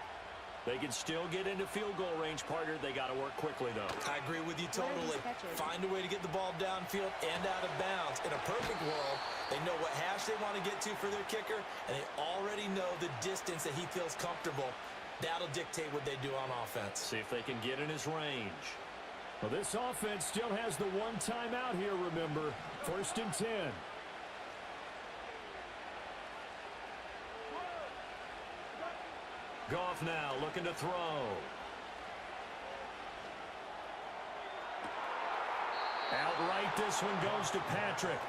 They can still get into field goal range, partner. They got to work quickly, though. I agree with you totally. Find a way to get the ball downfield and out of bounds. In a perfect world, they know what hash they want to get to for their kicker, and they already know the distance that he feels comfortable. That'll dictate what they do on offense. See if they can get in his range. Well, this offense still has the one timeout here, remember. 1st and 10. Goff now looking to throw. Outright, this one goes to Patrick.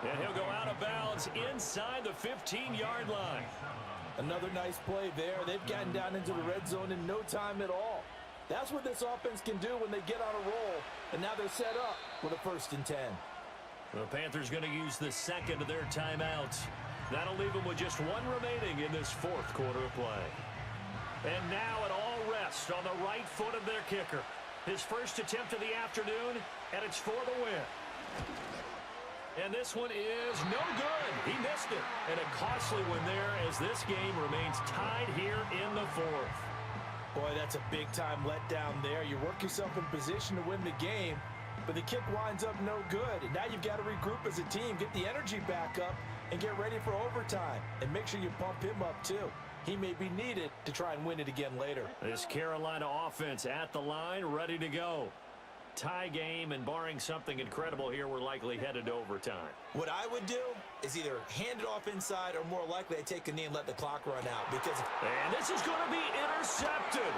And he'll go out of bounds inside the 15-yard line. Another nice play there. They've gotten down into the red zone in no time at all. That's what this offense can do when they get on a roll. And now they're set up with a 1st and 10. The Panthers going to use the second of their timeouts. That'll leave them with just one remaining in this 4th quarter of play. And now it all rests on the right foot of their kicker. His first attempt of the afternoon, and it's for the win. And this one is no good. He missed it. And a costly one there as this game remains tied here in the 4th. Boy, that's a big-time letdown there. You work yourself in position to win the game, but the kick winds up no good. And now you've got to regroup as a team, get the energy back up, and get ready for overtime. And make sure you pump him up, too. He may be needed to try and win it again later. This Carolina offense at the line, ready to go. Tie game, and barring something incredible here, we're likely headed to overtime. What I would do is either hand it off inside or more likely I take a knee and let the clock run out. And this is going to be intercepted.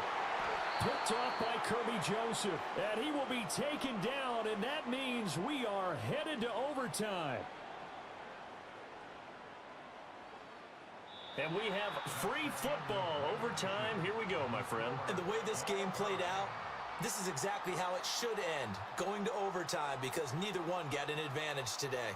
Picked off by Kirby Joseph. And he will be taken down, and that means we are headed to overtime. And we have free football overtime. Here we go, my friend. And the way this game played out, this is exactly how it should end, going to overtime, because neither one got an advantage today.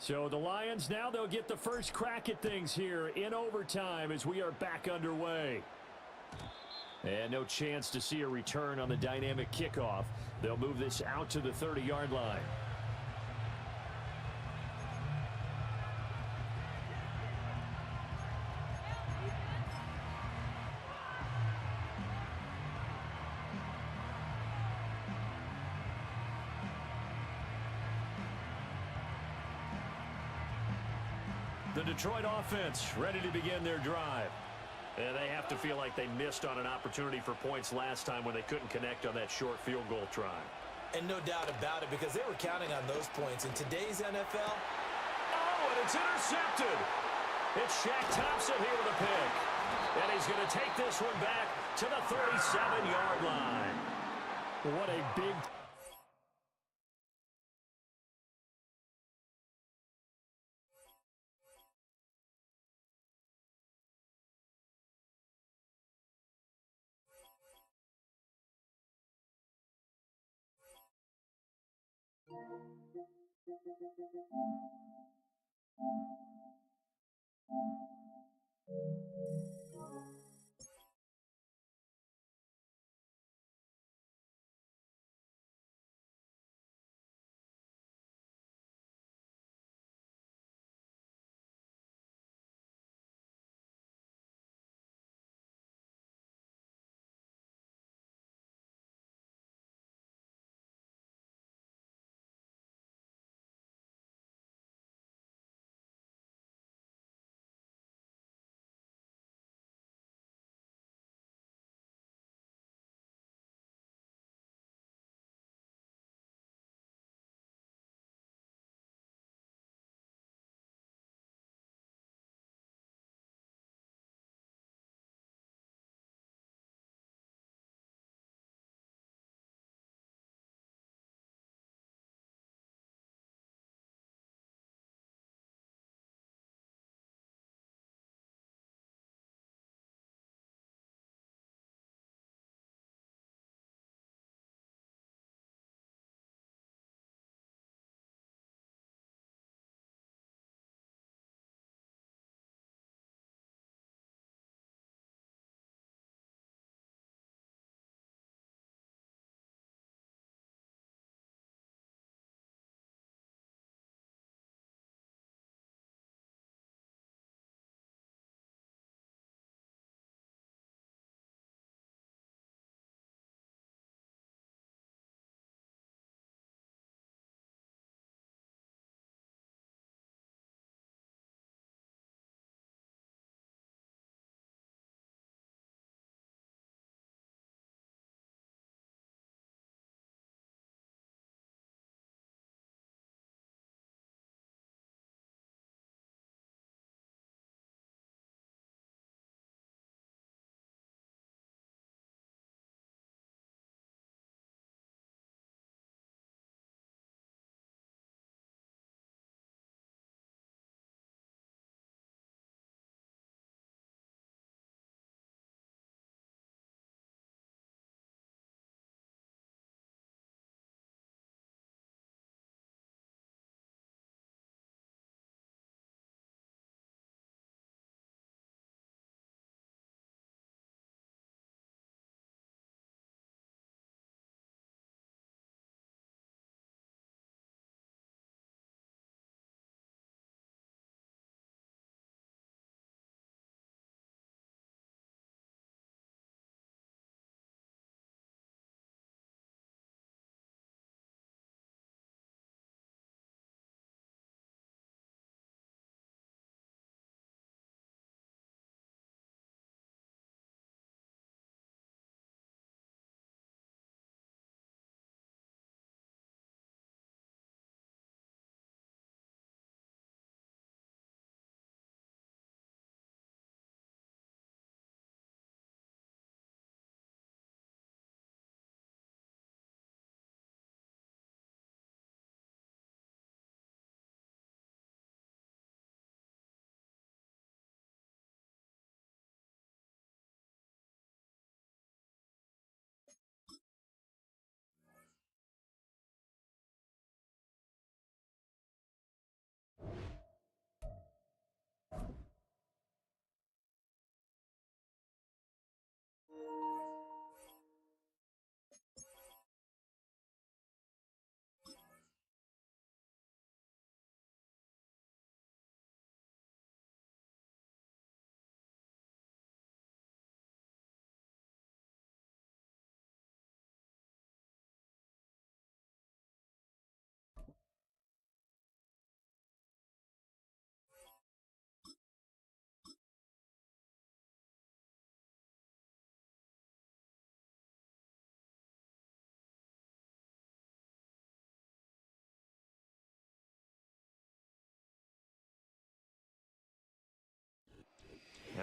So the Lions now they'll get the first crack at things here in overtime as we are back underway. And no chance to see a return on the dynamic kickoff. They'll move this out to the 30-yard line. The Detroit offense ready to begin their drive. And they have to feel like they missed on an opportunity for points last time when they couldn't connect on that short field goal try. And no doubt about it, because they were counting on those points. In today's NFL, oh, and it's intercepted. It's Shaq Thompson here with a pick. And he's going to take this one back to the 37-yard line. What a big...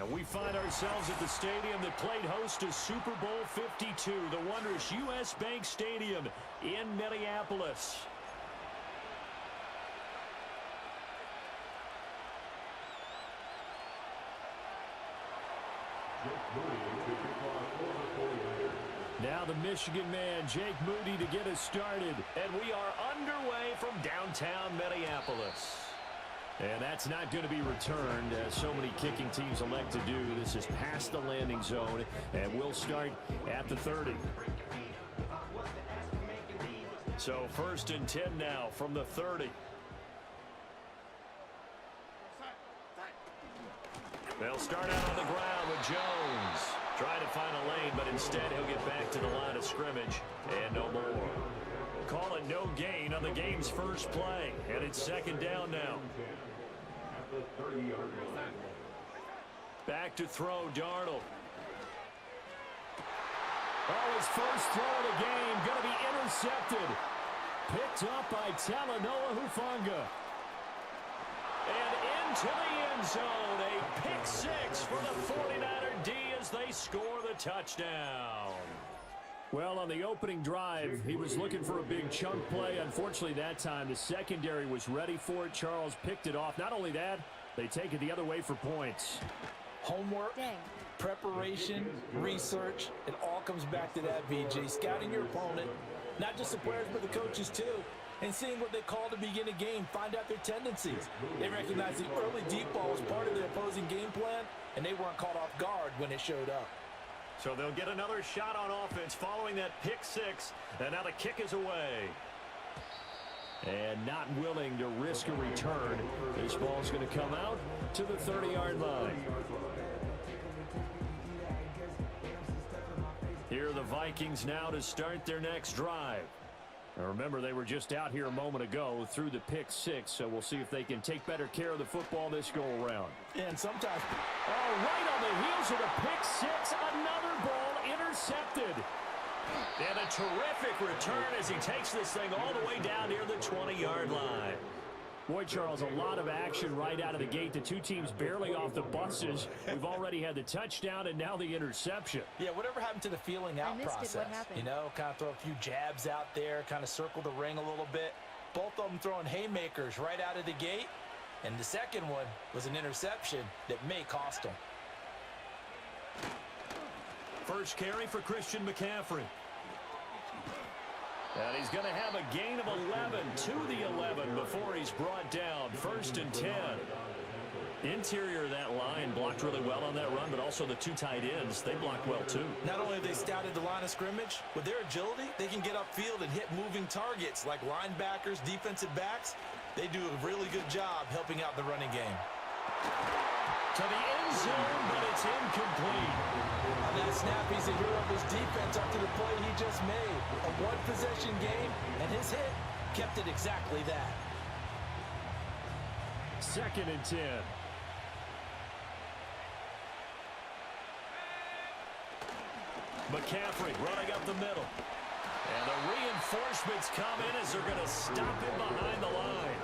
And we find ourselves at the stadium that played host to Super Bowl 52, the wondrous U.S. Bank Stadium in Minneapolis. Now the Michigan man, Jake Moody, to get us started. And we are underway from downtown Minneapolis. And that's not going to be returned, as so many kicking teams elect to do. This is past the landing zone, and we'll start at the 30. So 1st and 10 now from the 30. They'll start out on the ground with Jones. Trying to find a lane, but instead he'll get back to the line of scrimmage, and no more. Call it no gain on the game's first play, and it's 2nd down now. Back to throw, Darnold. Oh, his first throw of the game, going to be intercepted. Picked up by Talanoa Hufanga. And into the end zone, a pick 6 for the 49er D as they score the touchdown. Well, on the opening drive, he was looking for a big chunk play. Unfortunately, that time, the secondary was ready for it. Charles picked it off. Not only that, they take it the other way for points. Homework, preparation, research, it all comes back to that, VJ. Scouting your opponent, not just the players, but the coaches too. And seeing what they call to begin a game, find out their tendencies. They recognize the early deep ball was part of their opposing game plan, and they weren't caught off guard when it showed up. So they'll get another shot on offense following that pick 6, and now the kick is away. And not willing to risk a return. This ball's going to come out to the 30-yard line. Here are the Vikings now to start their next drive. Now remember, they were just out here a moment ago through the pick 6, so we'll see if they can take better care of the football this go-around. And sometimes... Oh, right on the heels of the pick 6, another ball intercepted. And a terrific return as he takes this thing all the way down near the 20-yard line. Boy, Charles, a lot of action right out of the gate. The two teams barely off the buses. We've already had the touchdown and now the interception. Yeah, whatever happened to the feeling out process? What happened? You know, kind of throw a few jabs out there, kind of circle the ring a little bit. Both of them throwing haymakers right out of the gate. And the second one was an interception that may cost them. First carry for Christian McCaffrey. And he's going to have a gain of 11 to the 11 before he's brought down. 1st and 10. Interior of that line blocked really well on that run, but also the two tight ends, they blocked well too. Not only have they scouted the line of scrimmage, with their agility, they can get upfield and hit moving targets like linebackers, defensive backs. They do a really good job helping out the running game. To the end zone, but it's incomplete. On that snap, he's a hero of his defense after the play he just made. A one-possession game, and his hit kept it exactly that. 2nd and 10. McCaffrey running up the middle. And the reinforcements come in as they're going to stop him behind the line.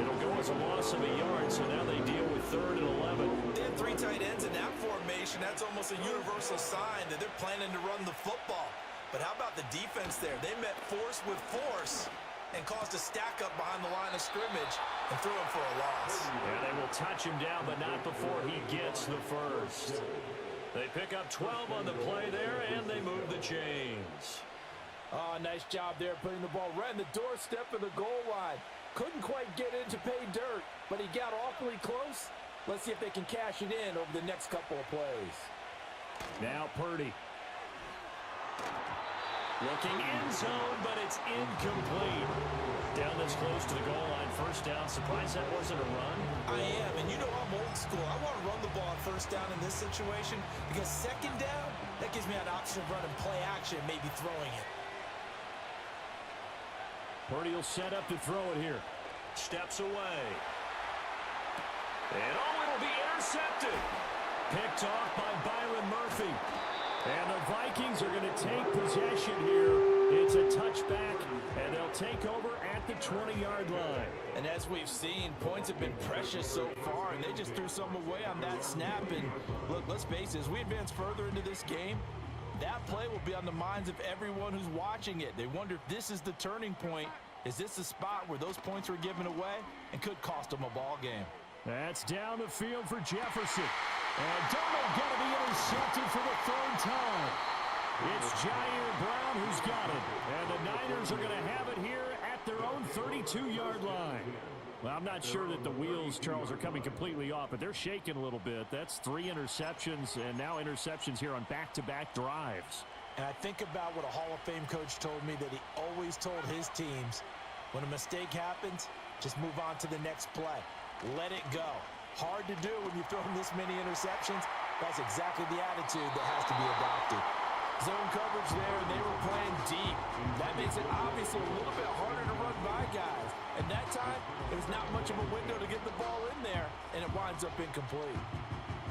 It'll go as a loss of a yard, so now they deal with 3rd and 11. They have three tight ends in that formation. That's almost a universal sign that they're planning to run the football. But how about the defense there? They met force with force and caused a stack up behind the line of scrimmage and threw him for a loss. And they will touch him down, but not before he gets the first. They pick up 12 on the play there, and they move the chains. Oh, nice job there putting the ball right in the doorstep of the goal line. Couldn't quite get in to pay dirt, but he got awfully close. Let's see if they can cash it in over the next couple of plays. Now Purdy. Looking end zone, but it's incomplete. Down this close to the goal line, 1st down. Surprised that wasn't a run? I am, and you know I'm old school. I want to run the ball on 1st down in this situation because 2nd down, that gives me an option of running play action, maybe throwing it. Purdy will set up to throw it here. Steps away. And it'll be intercepted. Picked off by Byron Murphy. And the Vikings are going to take possession here. It's a touchback, and they'll take over at the 20-yard line. And as we've seen, points have been precious so far, and they just threw some away on that snap. And look, let's face it, as we advance further into this game, that play will be on the minds of everyone who's watching it. They wonder if this is the turning point. Is this the spot where those points were given away and could cost them a ball game? That's down the field for Jefferson. And Donald going to be intercepted for the third time. It's Jair Brown who's got it. And the Niners are going to have it here at their own 32-yard line. Well, I'm not sure that the wheels, Charles, are coming completely off, but they're shaking a little bit. That's 3 interceptions, and now interceptions here on back-to-back drives. And I think about what a Hall of Fame coach told me, that he always told his teams, when a mistake happens, just move on to the next play. Let it go. Hard to do when you throw this many interceptions. That's exactly the attitude that has to be adopted. Zone coverage there, and they were playing deep. That makes it obviously a little bit harder to run by guys. And that time, it was not much of a window to get the ball in there, and it winds up incomplete.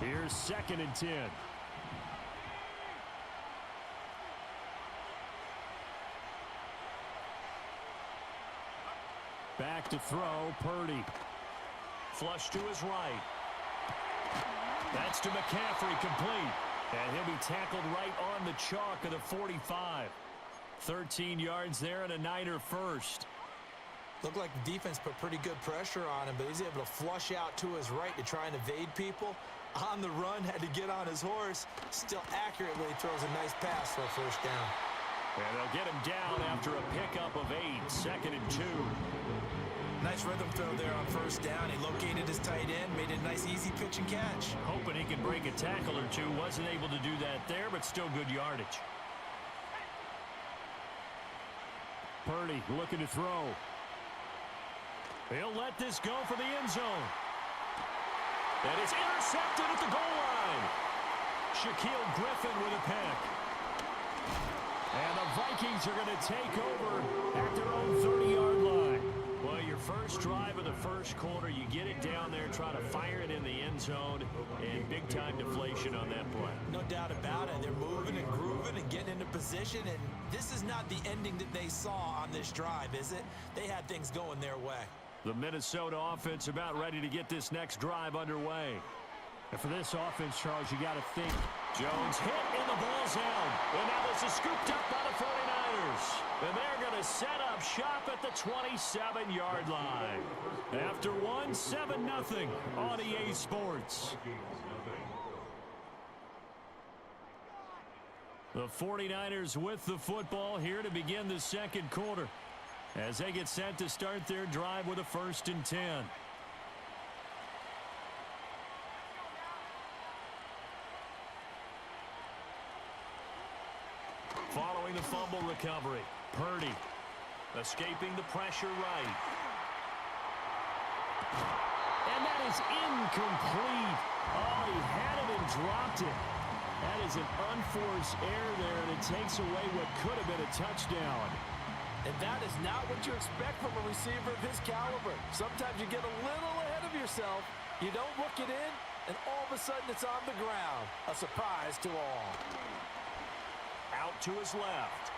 Here's 2nd and 10. Back to throw, Purdy. Flush to his right. That's to McCaffrey, complete. And he'll be tackled right on the chalk of the 45. 13 yards there and a Niner first. Looked like the defense put pretty good pressure on him, but he's able to flush out to his right to try and evade people. On the run, had to get on his horse. Still accurately throws a nice pass for a first down. And they'll get him down after a pickup of 8. 2nd and 2. Nice rhythm throw there on first down. He located his tight end, made a nice easy pitch and catch. Hoping he could break a tackle or two. Wasn't able to do that there, but still good yardage. Purdy looking to throw. He'll let this go for the end zone. And it's intercepted at the goal line. Shaquille Griffin with a pick. And the Vikings are going to take over at their own 30-yard line. Well, your first drive of the first quarter, you get it down there, try to fire it in the end zone, and big-time deflation on that play. No doubt about it. They're moving and grooving and getting into position, and this is not the ending that they saw on this drive, is it? They had things going their way. The Minnesota offense about ready to get this next drive underway. And for this offense, Charles, you got to think. Jones hit and the ball's out. And now this is scooped up by the 49ers. And they're going to set up shop at the 27-yard line. After one, 7-0 on EA Sports. The 49ers with the football here to begin the second quarter, as they get set to start their drive with a 1st and 10. Following the fumble recovery, Purdy escaping the pressure right. And that is incomplete. Oh, he had it and dropped it. That is an unforced error there, and it takes away what could have been a touchdown. And that is not what you expect from a receiver of his caliber. Sometimes you get a little ahead of yourself, you don't look it in, and all of a sudden it's on the ground. A surprise to all. Out to his left.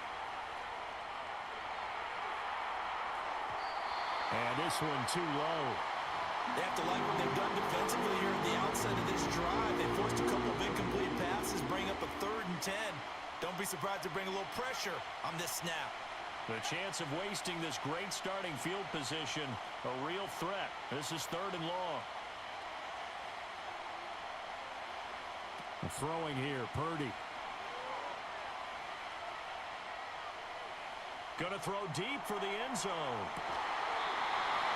And this one too low. They have to like what they've done defensively here at the outset of this drive. They forced a couple of incomplete passes, bring up a 3rd and 10. Don't be surprised to bring a little pressure on this snap. The chance of wasting this great starting field position, a real threat. This is 3rd and long. Throwing here, Purdy. Gonna throw deep for the end zone.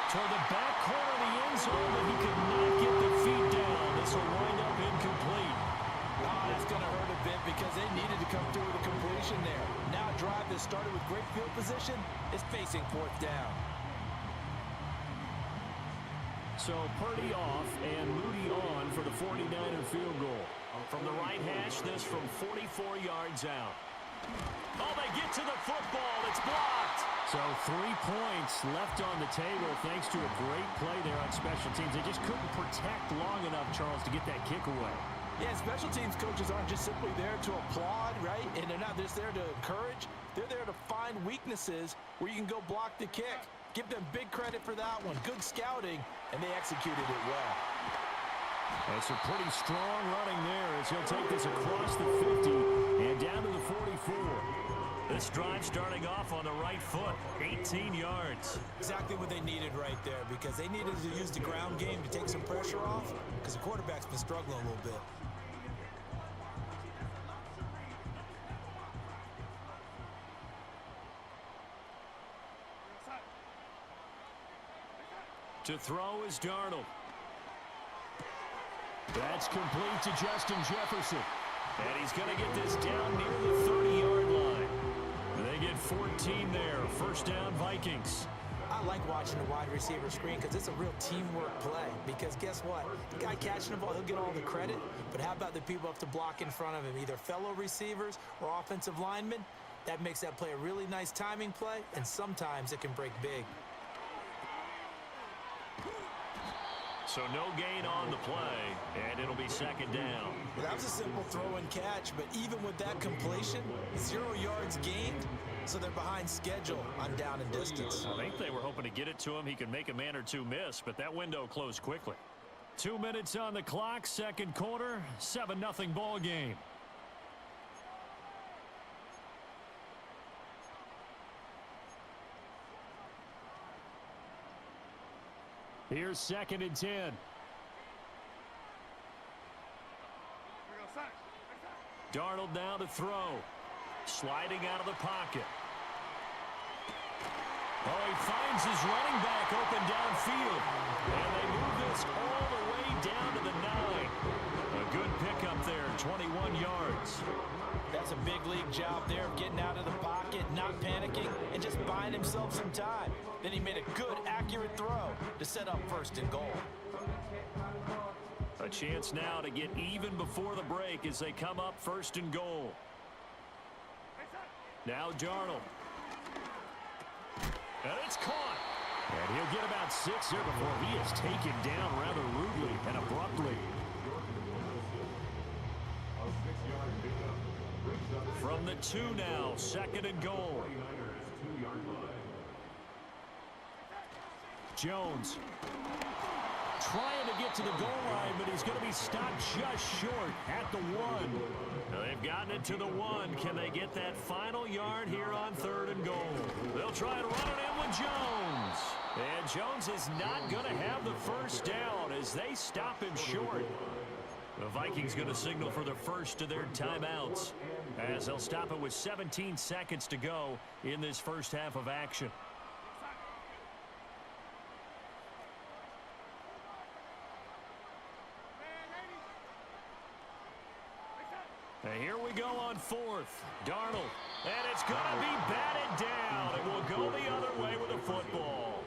Toward the back corner of the end zone, but he could not get the feet down. This will wind up incomplete. Oh, that's going to hurt a bit because they needed to come through with a completion there. Now a drive that started with great field position is facing 4th down. So Purdy off and Moody on for the 49er field goal. From the right hash, this from 44 yards out. Oh, they get to the football. It's blocked. So 3 points left on the table thanks to a great play there on special teams. They just couldn't protect long enough, Charles, to get that kick away. Yeah, special teams coaches aren't just simply there to applaud, right? And they're not just there to encourage. They're there to find weaknesses where you can go block the kick. Give them big credit for that one. Good scouting, and they executed it well. That's a pretty strong running there as he'll take this across the 50 and down to the 44. This drive starting off on the right foot, 18 yards. Exactly what they needed right there, because they needed to use the ground game to take some pressure off, because the quarterback's been struggling a little bit. To throw is Darnold. That's complete to Justin Jefferson. And he's going to get this down near the 30-yard line. They get 14 there. First down, Vikings. I like watching the wide receiver screen because it's a real teamwork play. Because guess what? The guy catching the ball, he'll get all the credit. But how about the people up to block in front of him, either fellow receivers or offensive linemen? That makes that play a really nice timing play, and sometimes it can break big. So no gain on the play, and it'll be second down. Well, that was a simple throw and catch, but even with that completion, 0 yards gained, so they're behind schedule on down and distance. I think they were hoping to get it to him. He could make a man or two miss, but that window closed quickly. 2 minutes on the clock, second quarter, 7-0 ball game. Here's 2nd and 10. Darnold now to throw. Sliding out of the pocket. Oh, he finds his running back open downfield. And they move this all the way down to the 9. A good pickup there, 21 yards. That's a big league job there of getting out of the pocket, not panicking, and just buying himself some time. Then he made a good, accurate throw to set up 1st and goal. A chance now to get even before the break as they come up 1st and goal. Now Darnold. And it's caught. And he'll get about 6 there before he is taken down rather rudely and abruptly. From the 2 now, 2nd and goal. Jones trying to get to the goal line, but he's going to be stopped just short at the 1. Now they've gotten it to the 1. Can they get that final yard here on 3rd and goal? They'll try and run it in with Jones. And Jones is not going to have the first down as they stop him short. The Vikings going to signal for the first of their timeouts as they'll stop it with 17 seconds to go in this first half of action. And here we go on 4th. Darnold. And it's going to be batted down. It will go the other way with a football.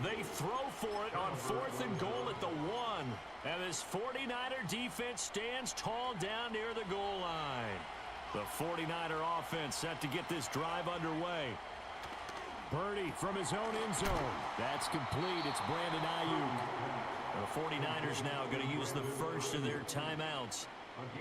They throw for it on 4th and goal at the 1. And this 49er defense stands tall down near the goal line. The 49er offense set to get this drive underway. Purdy from his own end zone. That's complete. It's Brandon Ayuk. The 49ers now going to use the first of their timeouts.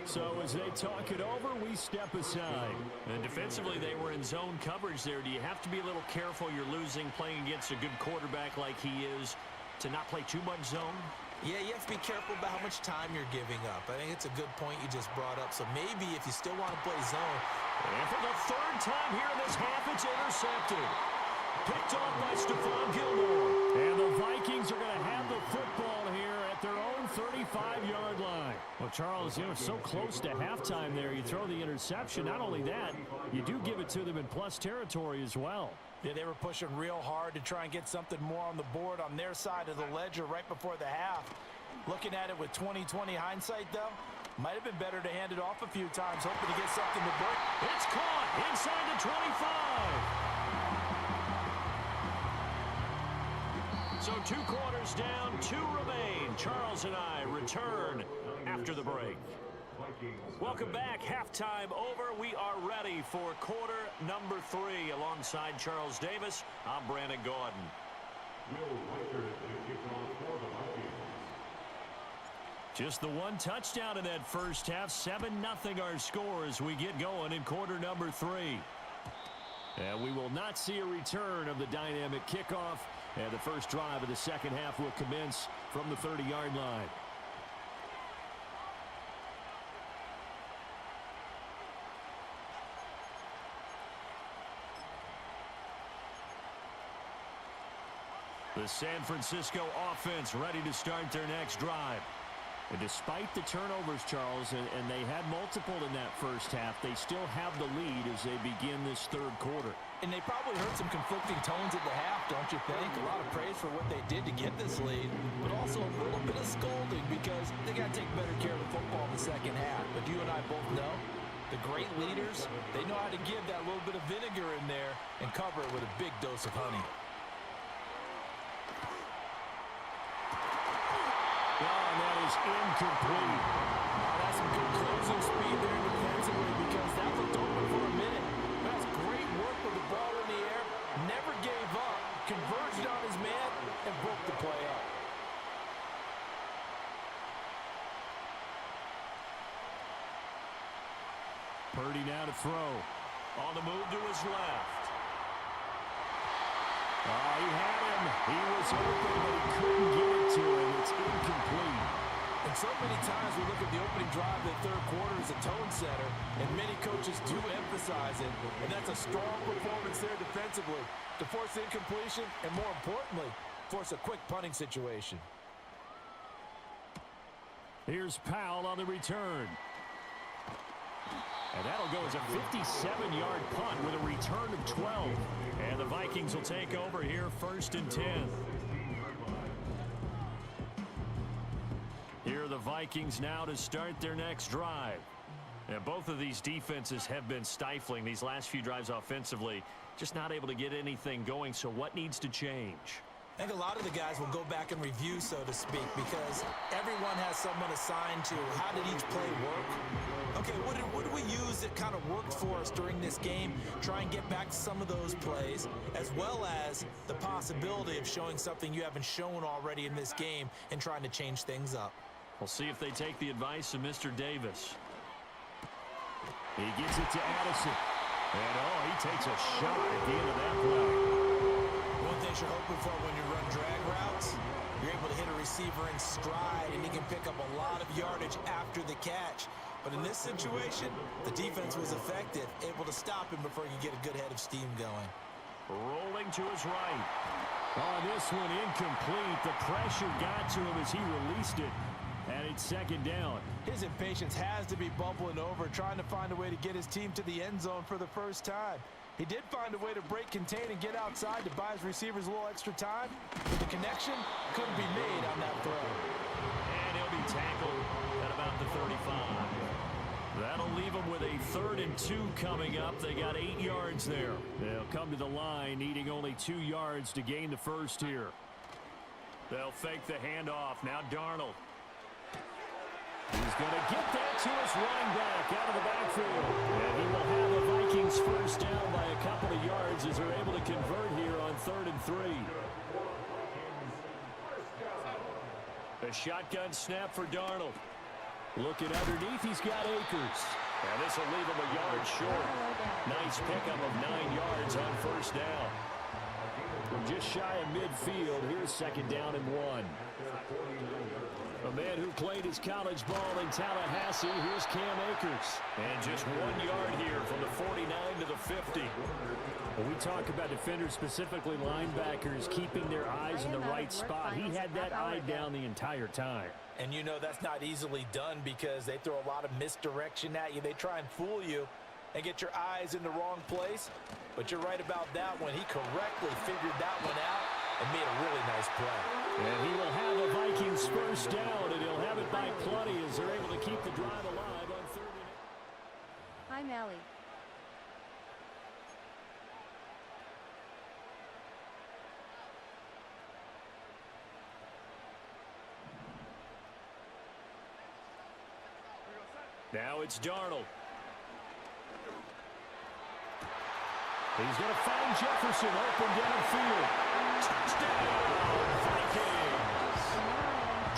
So as they talk it over, we step aside. And defensively, they were in zone coverage there. Do you have to be a little careful? You're losing, playing against a good quarterback like he is, to not play too much zone? Yeah, you have to be careful about how much time you're giving up. I think it's a good point you just brought up. So maybe if you still want to play zone. And for the 3rd time here in this half, it's intercepted. Picked off by Stephon Gilmore. And the Vikings are going to have the football here at their own 35-yard line. Well, Charles, so close to halftime there. You throw the interception. Not only that, you do give it to them in plus territory as well. Yeah, they were pushing real hard to try and get something more on the board on their side of the ledger right before the half. Looking at it with 20/20 hindsight, though, might have been better to hand it off a few times, hoping to get something to break. It's caught inside the 25. So 2 quarters down, 2 remain. Charles and I return after the break. Welcome back. Halftime over. We are ready for quarter number 3. Alongside Charles Davis, I'm Brandon Gordon. Just the 1 touchdown in that first half. 7-0 our score as we get going in quarter number 3. And we will not see a return of the dynamic kickoff. And the first drive of the second half will commence from the 30-yard line. The San Francisco offense ready to start their next drive. And despite the turnovers, Charles, and they had multiple in that first half, they still have the lead as they begin this third quarter. And they probably heard some conflicting tones at the half, don't you think? A lot of praise for what they did to get this lead, but also a little bit of scolding because they got to take better care of the football in the second half. But you and I both know the great leaders, they know how to give that little bit of vinegar in there and cover it with a big dose of honey. That is incomplete. That's some good closing speed there defensively because that looked open for a minute. That's great work with the ball in the air. Never gave up. Converged on his man and broke the play up. Purdy now to throw. On the move to his left. He had him. He was open, but he couldn't get it to him. It's incomplete. And so many times we look at the opening drive of the third quarter as a tone setter, and many coaches do emphasize it. And that's a strong performance there defensively to force the incompletion and, more importantly, force a quick punting situation. Here's Powell on the return. And that'll go as a 57-yard punt with a return of 12. And the Vikings will take over here, 1st and 10. Here are the Vikings now to start their next drive. And both of these defenses have been stifling these last few drives offensively. Just not able to get anything going, so what needs to change? I think a lot of the guys will go back and review, so to speak, because everyone has someone assigned to how did each play work. Okay, what did we use that kind of worked for us during this game? Try and get back to some of those plays, as well as the possibility of showing something you haven't shown already in this game and trying to change things up. We'll see if they take the advice of Mr. Davis. He gets it to Addison. And, he takes a shot at the end of that play. One thing you're hoping for when you run drag routes, you're able to hit a receiver in stride, and he can pick up a lot of yardage after the catch. But in this situation, the defense was effective, able to stop him before he could get a good head of steam going. Rolling to his right. On this one, incomplete. The pressure got to him as he released it. And it's 2nd down. His impatience has to be bubbling over, trying to find a way to get his team to the end zone for the first time. He did find a way to break, contain, and get outside to buy his receivers a little extra time, but the connection couldn't be made on that throw. And he'll be tackled at about the 35. That'll leave them with a 3rd and 2 coming up. They got 8 yards there. They'll come to the line needing only 2 yards to gain the first here. They'll fake the handoff. Now Darnold. He's going to get that to his running back out of the backfield. And he will have the Vikings first down by a couple of yards as they're able to convert here on 3rd and 3. A shotgun snap for Darnold. Looking underneath, he's got Akers. And this will leave him a yard short. Nice pickup of 9 yards on first down. From just shy of midfield, here's 2nd down and 1. A man who played his college ball in Tallahassee, here's Cam Akers. And just 1 yard here from the 49 to the 50. When we talk about defenders, specifically linebackers, keeping their eyes in the right spot, he had that eye down the entire time. And you know that's not easily done because they throw a lot of misdirection at you. They try and fool you and get your eyes in the wrong place. But you're right about that one. He correctly figured that one out and made a really nice play. And he will have a Vikings first down, and he'll have it by plenty as they're able to keep the drive alive on 3rd and 8. Hi, Mally. Now it's Darnold. He's going to find Jefferson open downfield. Touchdown, Vikings!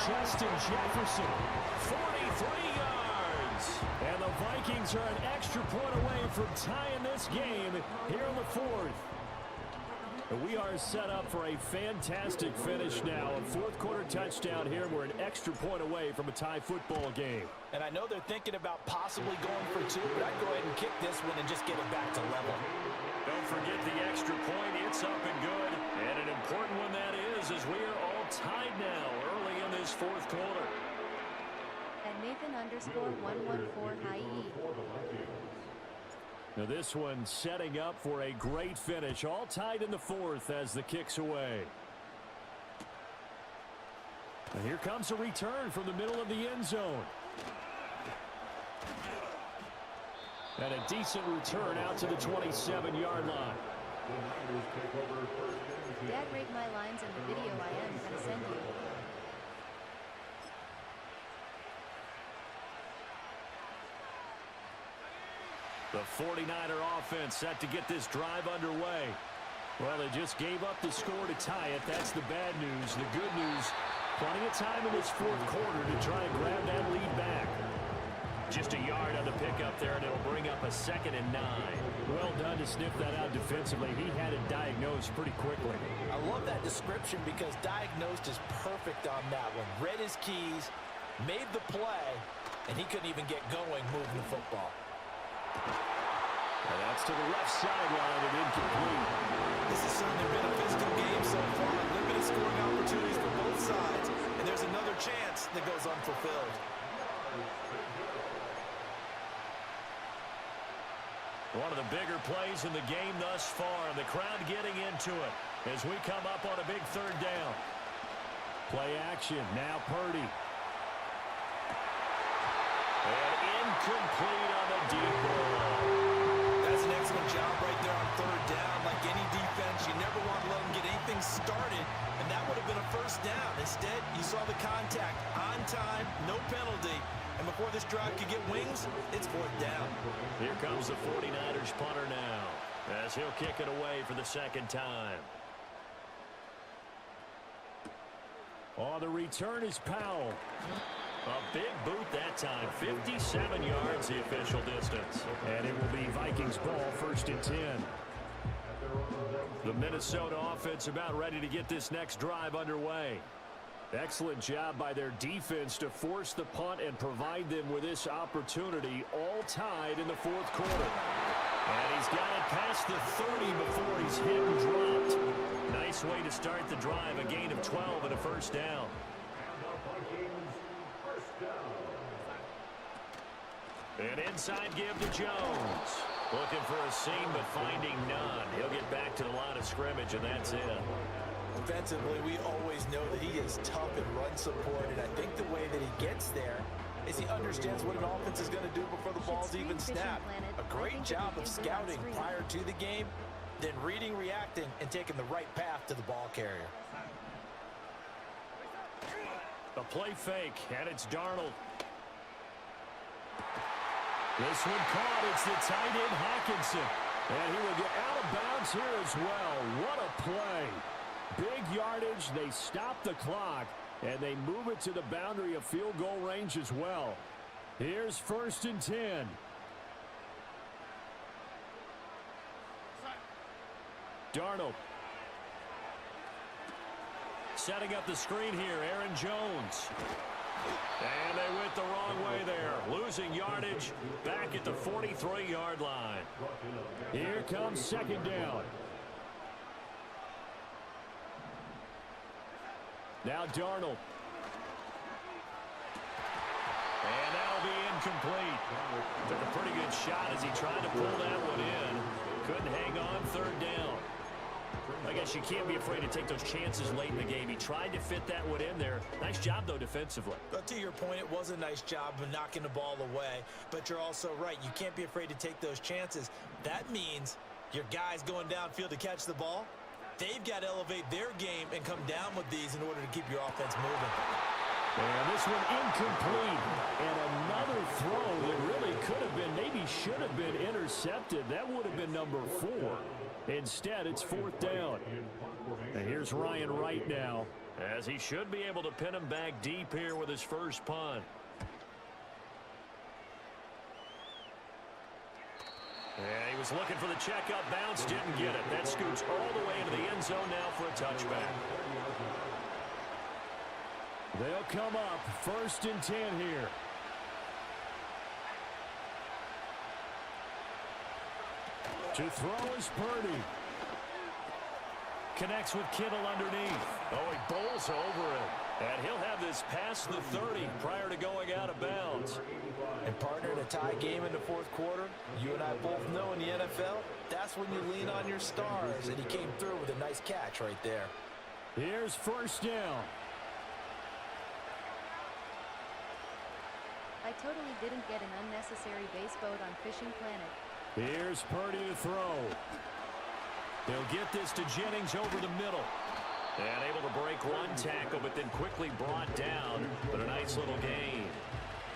Justin Jefferson, 43 yards. And the Vikings are an extra point away from tying this game here in the 4th. We are set up for a fantastic finish now. A fourth quarter touchdown here. We're an extra point away from a tie football game. And I know they're thinking about possibly going for two, but I'd go ahead and kick this one and just get it back to level. Don't forget the extra point. It's up and good. And an important one that is, as we are all tied now early in this fourth quarter. And Nathan_114 Now this one setting up for a great finish. All tied in the fourth as the kick's away. And here comes a return from the middle of the end zone. And a decent return out to the 27-yard line. Dad, rate my lines in the video I am going to send you. The 49er offense set to get this drive underway. Well, they just gave up the score to tie it. That's the bad news. The good news, plenty of time in this fourth quarter to try and grab that lead back. Just a yard on the pickup there, and it'll bring up a 2nd and 9. Well done to sniff that out defensively. He had it diagnosed pretty quickly. I love that description because diagnosed is perfect on that one. Read his keys, made the play, and he couldn't even get going moving the football. And that's to the left sideline and incomplete. This has certainly been a physical game so far. Limited scoring opportunities for both sides, and there's another chance that goes unfulfilled. One of the bigger plays in the game thus far, and the crowd getting into it as we come up on a big third down. Play action, now Purdy. And incomplete on the deep ball. That's an excellent job right there on third down. Like any defense, you never want to let them get anything started, and that would have been a first down. Instead, you saw the contact on time, no penalty. And before this drive could get wings, it's fourth down. Here comes the 49ers punter now, as he'll kick it away for the second time. On the return is Powell. A big boot that time. 57 yards the official distance. And it will be Vikings ball, 1st and 10. The Minnesota offense about ready to get this next drive underway. Excellent job by their defense to force the punt and provide them with this opportunity, all tied in the fourth quarter. And he's got it past the 30 before he's hit and dropped. Nice way to start the drive, a gain of 12 and a first down. An inside give to Jones. Looking for a seam, but finding none. He'll get back to the line of scrimmage, and that's it. Defensively, we always know that he is tough in run support, and I think the way that he gets there is he understands what an offense is going to do before the ball's even snapped. A great job of scouting prior to the game, then reading, reacting, and taking the right path to the ball carrier. A play fake, and it's Darnold. This one caught. It's the tight end Hawkinson. And he will get out of bounds here as well. What a play. Big yardage. They stop the clock, and they move it to the boundary of field goal range as well. Here's 1st and 10. Darnold. Setting up the screen here, Aaron Jones. And they went the wrong way there. Losing yardage back at the 43-yard line. Here comes 2nd down. Now Darnold. And that'll be incomplete. Took a pretty good shot as he tried to pull that one in. Couldn't hang on, 3rd down. I guess you can't be afraid to take those chances late in the game. He tried to fit that one in there. Nice job, though, defensively. But to your point, it was a nice job of knocking the ball away. But you're also right. You can't be afraid to take those chances. That means your guys going downfield to catch the ball, they've got to elevate their game and come down with these in order to keep your offense moving. And this one incomplete. And another throw that really could have been, maybe should have been intercepted. That would have been number 4. Instead, it's 4th down. And here's Ryan Wright now, as he should be able to pin him back deep here with his first punt. And he was looking for the checkup bounce, didn't get it. That scoots all the way into the end zone now for a touchback. They'll come up 1st and 10 here. To throw is Purdy. Connects with Kittle underneath. Oh, he bowls over it. And he'll have this past the 30 prior to going out of bounds. And partner, in a tie game in the 4th quarter, you and I both know in the NFL, that's when you lean on your stars. And he came through with a nice catch right there. Here's 1st down. I totally didn't get an unnecessary base boat on Fishing Planet. Here's Purdy to throw. They'll get this to Jennings over the middle. And able to break one tackle, but then quickly brought down. But a nice little gain.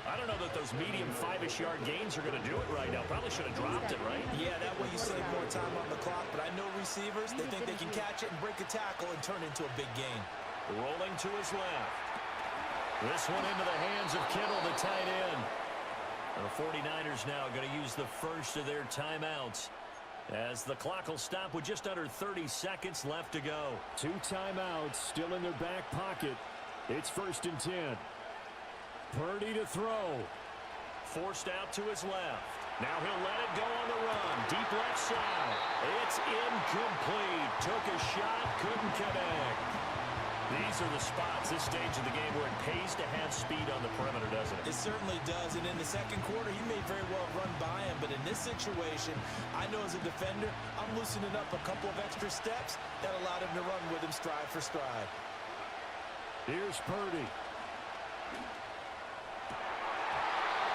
I don't know that those medium 5-ish yard gains are going to do it right now. Probably should have dropped it, right? Yeah, that way you save more time on the clock. But I know receivers, they think they can catch it and break a tackle and turn into a big gain. Rolling to his left. This one into the hands of Kittle, the tight end. And the 49ers now going to use the first of their timeouts, as the clock will stop with just under 30 seconds left to go. 2 timeouts still in their back pocket. It's 1st and 10. Purdy to throw. Forced out to his left. Now he'll let it go on the run. Deep left side. It's incomplete. Took a shot, couldn't connect. These are the spots, this stage of the game, where it pays to have speed on the perimeter, doesn't it? It certainly does, and in the 2nd quarter, he may very well run by him, but in this situation, I know as a defender, I'm loosening up a couple of extra steps that allowed him to run with him stride for stride. Here's Purdy.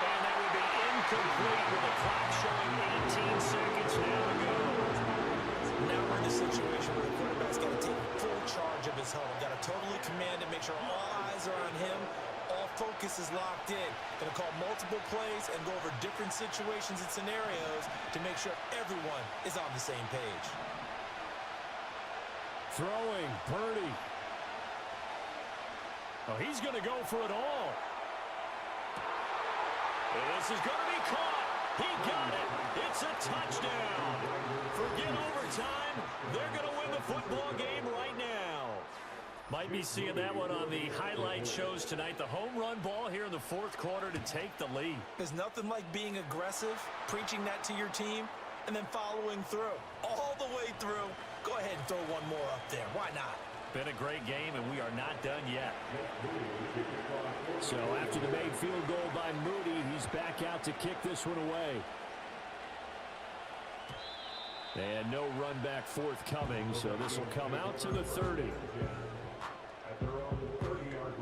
And that would be incomplete with the clock showing 18 seconds now to go. Now we're in a situation where the quarterback's got to take full charge of his huddle. Got to totally command it, make sure all eyes are on him. All focus is locked in. Going to call multiple plays and go over different situations and scenarios to make sure everyone is on the same page. Throwing, Purdy. Oh, he's going to go for it all. This is going to be caught. He got it. It's a touchdown. Forget overtime. They're going to win the football game right now. Might be seeing that one on the highlight shows tonight. The home run ball here in the 4th quarter to take the lead. There's nothing like being aggressive, preaching that to your team, and then following through. All the way through. Go ahead and throw one more up there. Why not? Been a great game, and we are not done yet. So after the made field goal by Moody, he's back out to kick this one away. And no run back forthcoming, so this will come out to the 30.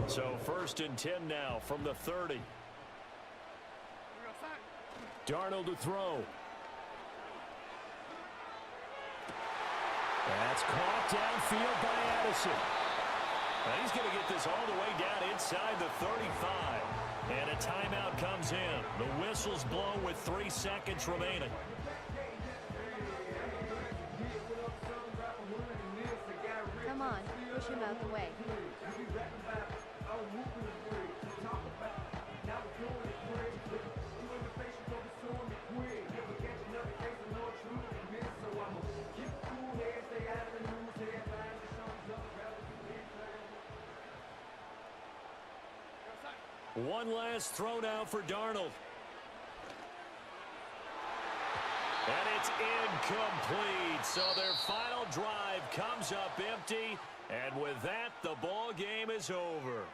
So 1st and 10 now from the 30. Darnold to throw. That's caught downfield by Addison. Now he's going to get this all the way down inside the 35. And a timeout comes in. The whistle's blown with 3 seconds remaining. Come on, push him out the way. One last throw now for Darnold. And it's incomplete. So their final drive comes up empty. And with that, the ball game is over.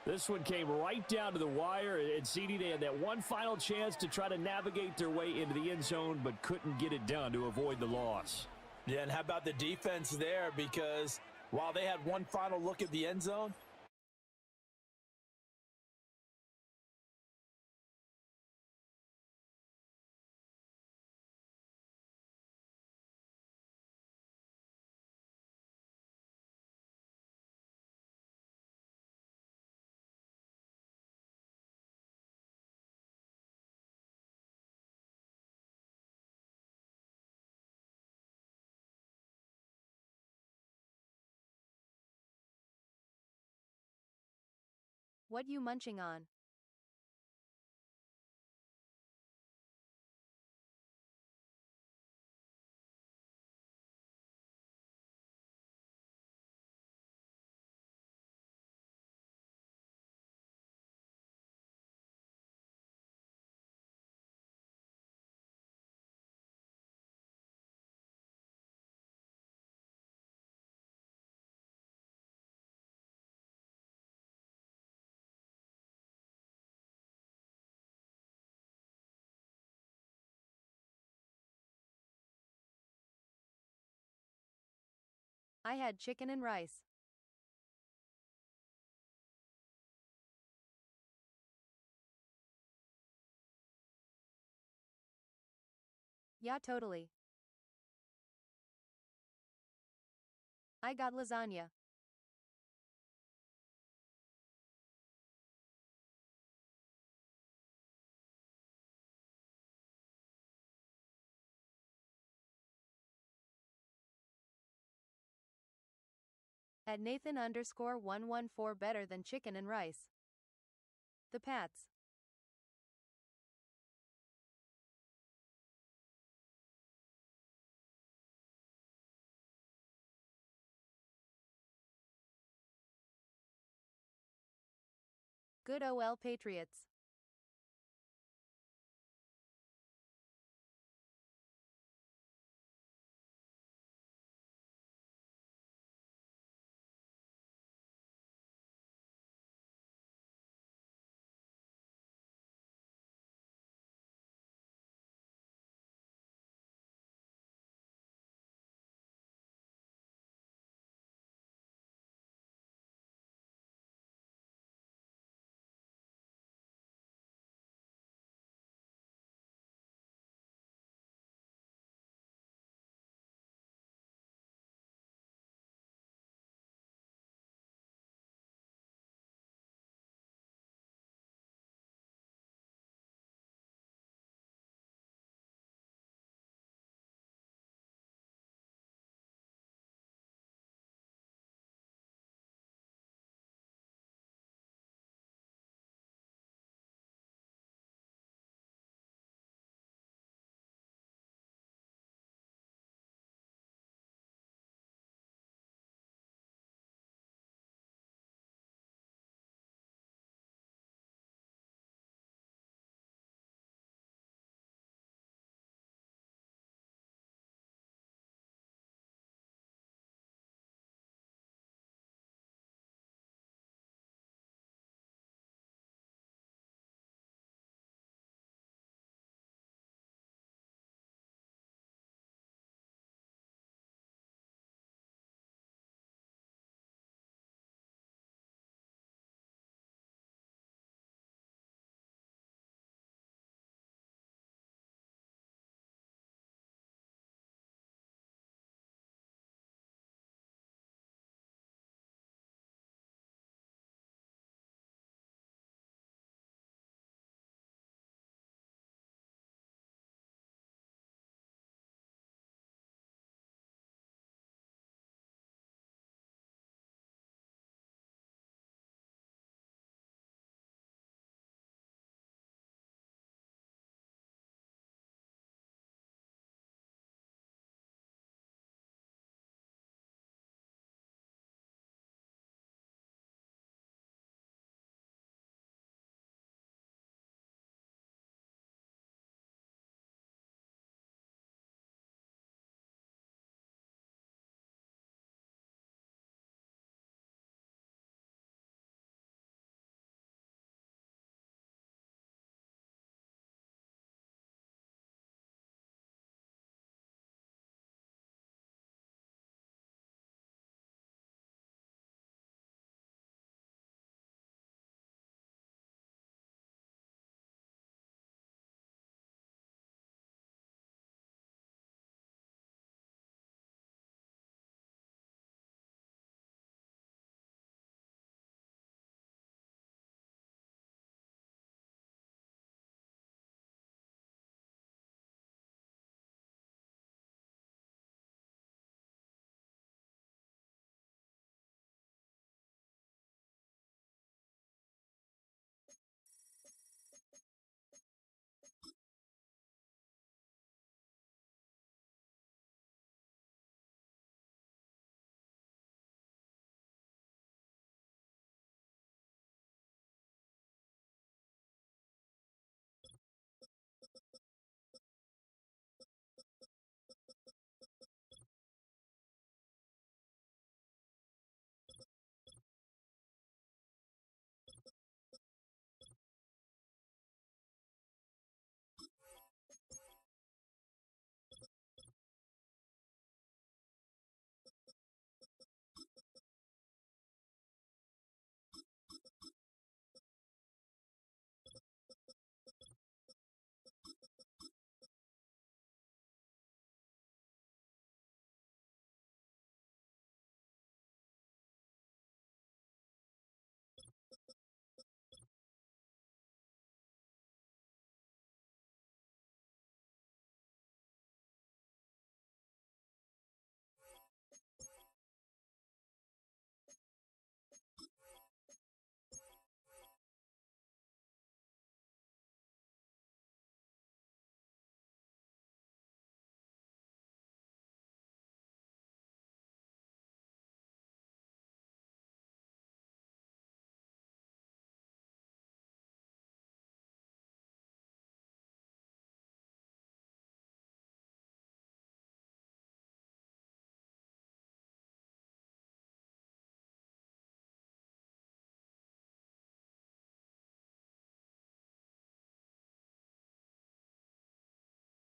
This one came right down to the wire, and CD, they had that one final chance to try to navigate their way into the end zone, but couldn't get it done to avoid the loss. Yeah, and how about the defense there? Because while they had one final look at the end zone, What you munching on? I had chicken and rice. Yeah, totally. I got lasagna. At Nathan_114 better than chicken and rice. The Pats. Good OL Patriots.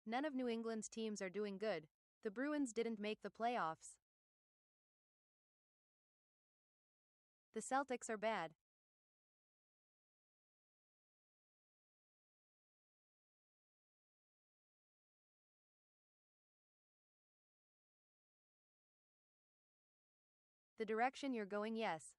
None of New England's teams are doing good. The Bruins didn't make the playoffs. The Celtics are bad. The direction you're going, yes.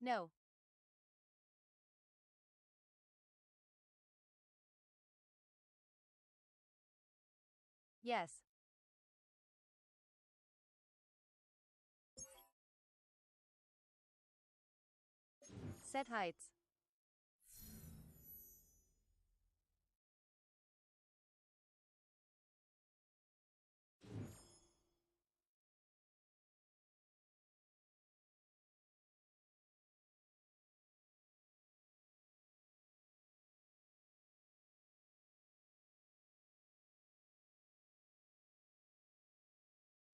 No. Yes. Set heights.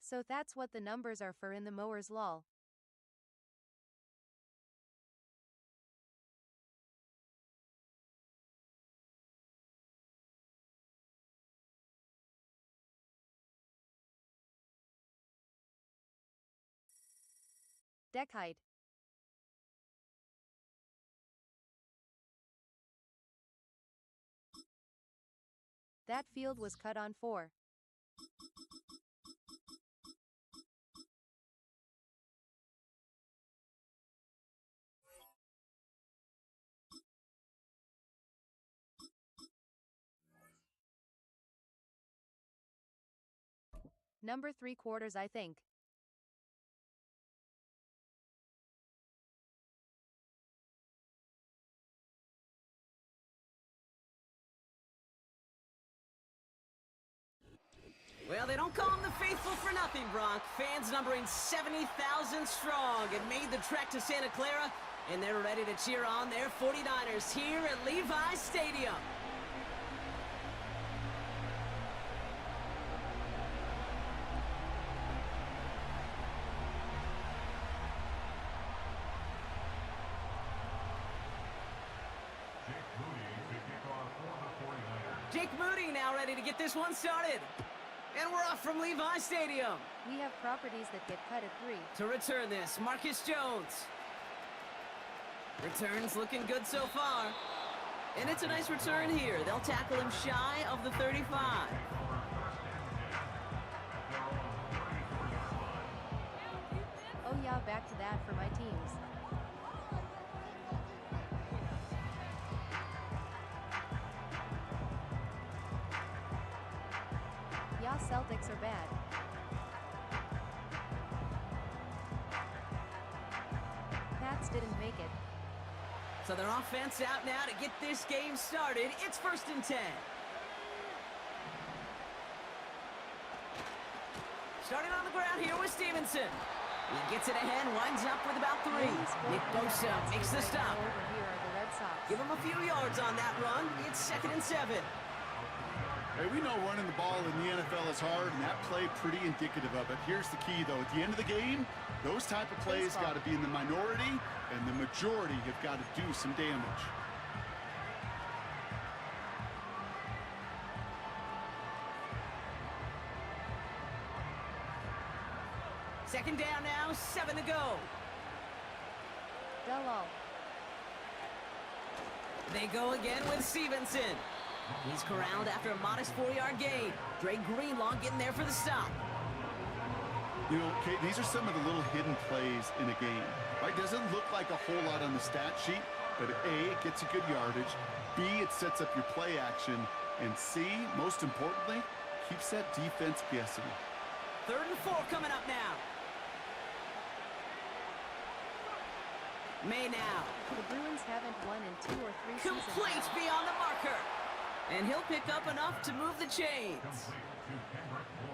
So that's what the numbers are for in the mower's lull. Deck height. That field was cut on 4. Number 3/4, I think. Well, they don't call them the faithful for nothing, Bronk. Fans numbering 70,000 strong and made the trek to Santa Clara, and they're ready to cheer on their 49ers here at Levi's Stadium. Jake Moody now ready to get this one started. And we're off from Levi's Stadium. We have properties that get cut at 3. To return this, Marcus Jones. Returns looking good so far. And it's a nice return here. They'll tackle him shy of the 35. Oh yeah, back to that for my teams. Yeah, Celtics are bad. Pats didn't make it. So their offense out now to get this game started. It's 1st and 10. Starting on the ground here with Stevenson. He gets it ahead, winds up with about 3. Nick Bosa makes the stop. Over here are the Red Sox. Give him a few yards on that run. It's 2nd and 7. Hey, we know running the ball in the NFL is hard, and that play pretty indicative of it. Here's the key, though. At the end of the game, those type of plays got to be in the minority, and the majority have got to do some damage. Second down now, 7 to go. Dull. They go again with Stevenson. He's corralled after a modest 4-yard gain. Dre Greenlaw getting there for the stop. You know, Kate, these are some of the little hidden plays in a game. Right? Doesn't look like a whole lot on the stat sheet, but A, it gets a good yardage. B, it sets up your play action. And C, most importantly, keeps that defense guessing. 3rd and 4 coming up now. May now. The Bruins haven't won in 2 or 3 seasons. Complete beyond the marker. And he'll pick up enough to move the chains.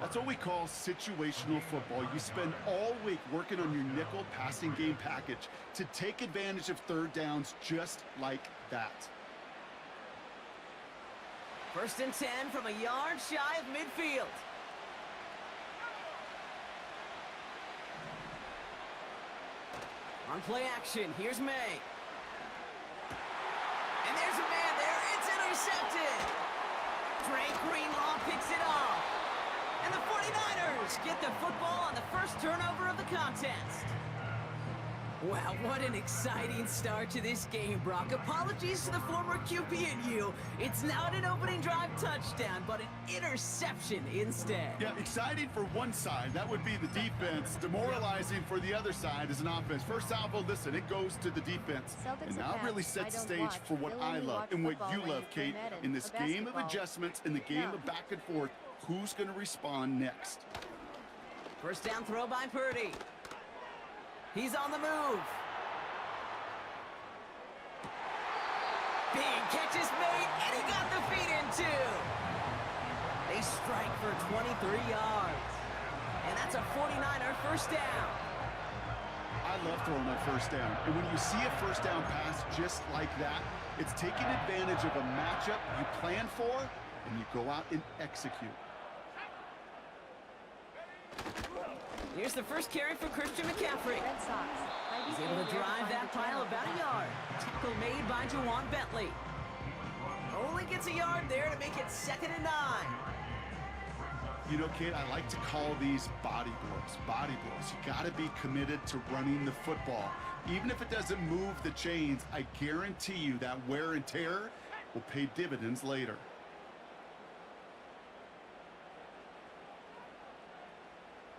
That's what we call situational football. You spend all week working on your nickel passing game package to take advantage of 3rd downs just like that. 1st and 10 from a yard shy of midfield. On play action, here's May. And there's a man there. It's intercepted. Drake Greenlaw picks it off. And the 49ers get the football on the first turnover of the contest. Wow, what an exciting start to this game, Brock. Apologies to the former QB and you. It's not an opening drive touchdown, but an interception instead. Yeah, exciting for one side. That would be the defense. Demoralizing for the other side as an offense. First salvo, listen, it goes to the defense. Celtics And now it really sets the stage for what I love and what you love, Kate. In this game of adjustments, in the game of back and forth, who's going to respond next? First down throw by Purdy. He's on the move. Big catch is made, and he got the feet in too. They strike for 23 yards. And that's a 49er first down. I love throwing that first down. And when you see a first down pass just like that, it's taking advantage of a matchup you plan for, and you go out and execute. Here's the first carry for Christian McCaffrey. Red Sox. He's able to drive that pile about a yard. Tackle made by Jawan Bentley. Only gets a yard there to make it 2nd and 9. You know, Kate, I like to call these body blows. Body blows. You got to be committed to running the football. Even if it doesn't move the chains, I guarantee you that wear and tear will pay dividends later.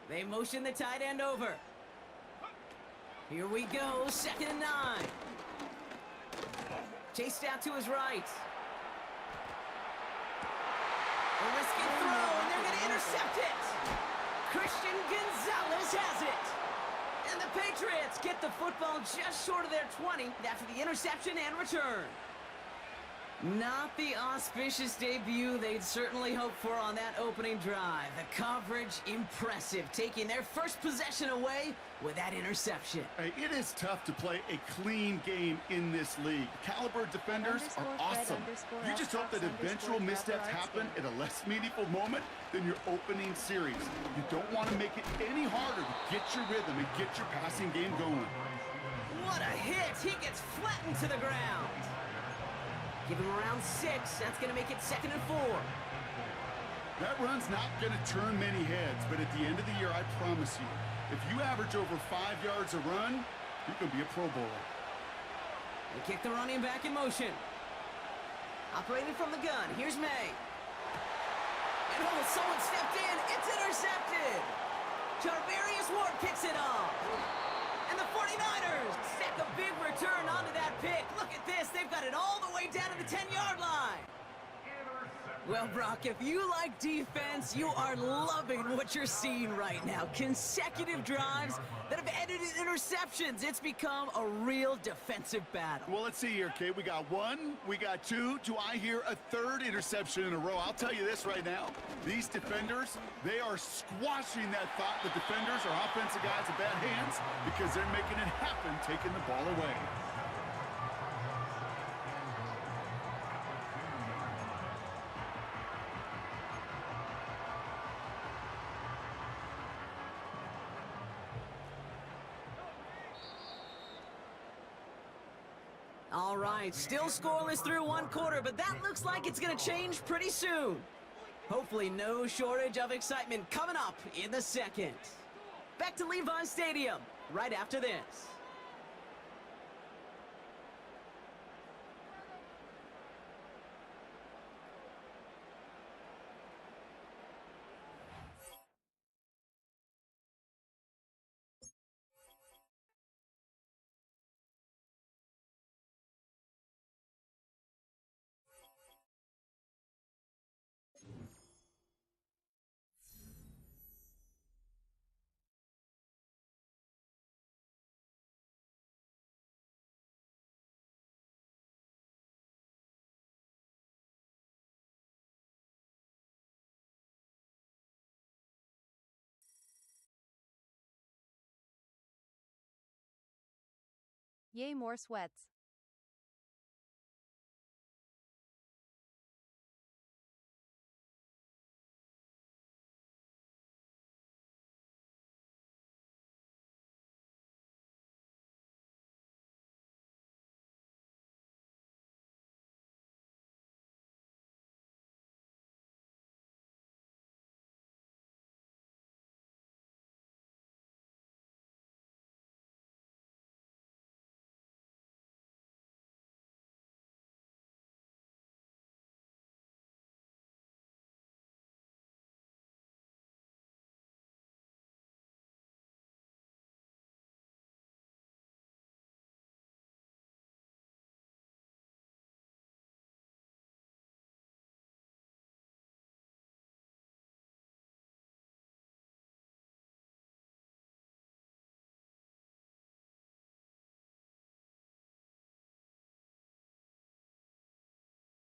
They motion the tight end over. Here we go, 2nd and 9. Chased out to his right. A risky throw, and they're going to intercept it. Christian Gonzalez has it. And the Patriots get the football just short of their 20 after the interception and return. Not the auspicious debut they'd certainly hoped for on that opening drive. The coverage, impressive, taking their first possession away with that interception. Hey, it is tough to play a clean game in this league. Caliber defenders are awesome. You just hope that eventual missteps happen at a less meaningful moment than your opening series. You don't want to make it any harder to get your rhythm and get your passing game going. What a hit! He gets flattened to the ground. Give him around 6. That's going to make it 2nd and 4. That run's not going to turn many heads, but at the end of the year, I promise you, if you average over 5 yards a run, you're going to be a Pro Bowler. They kick the running back in motion. Operating from the gun, here's May. And oh, someone stepped in. It's intercepted. Charvarius Ward picks it off. And the 49ers stack a big return onto that pick. Look at this. They've got it all the way down to the 10-yard line. Well, Brock, if you like defense, you are loving what you're seeing right now. Consecutive drives that have ended in interceptions. It's become a real defensive battle. Well, let's see here, Kate. We got 1, we got 2. Do I hear a 3rd interception in a row? I'll tell you this right now. These defenders, they are squashing that thought the defenders are offensive guys in bad hands because they're making it happen, taking the ball away. All right, still scoreless through 1 quarter, but that looks like it's going to change pretty soon. Hopefully no shortage of excitement coming up in the 2nd. Back to Levi Stadium right after this. Yay, more sweats.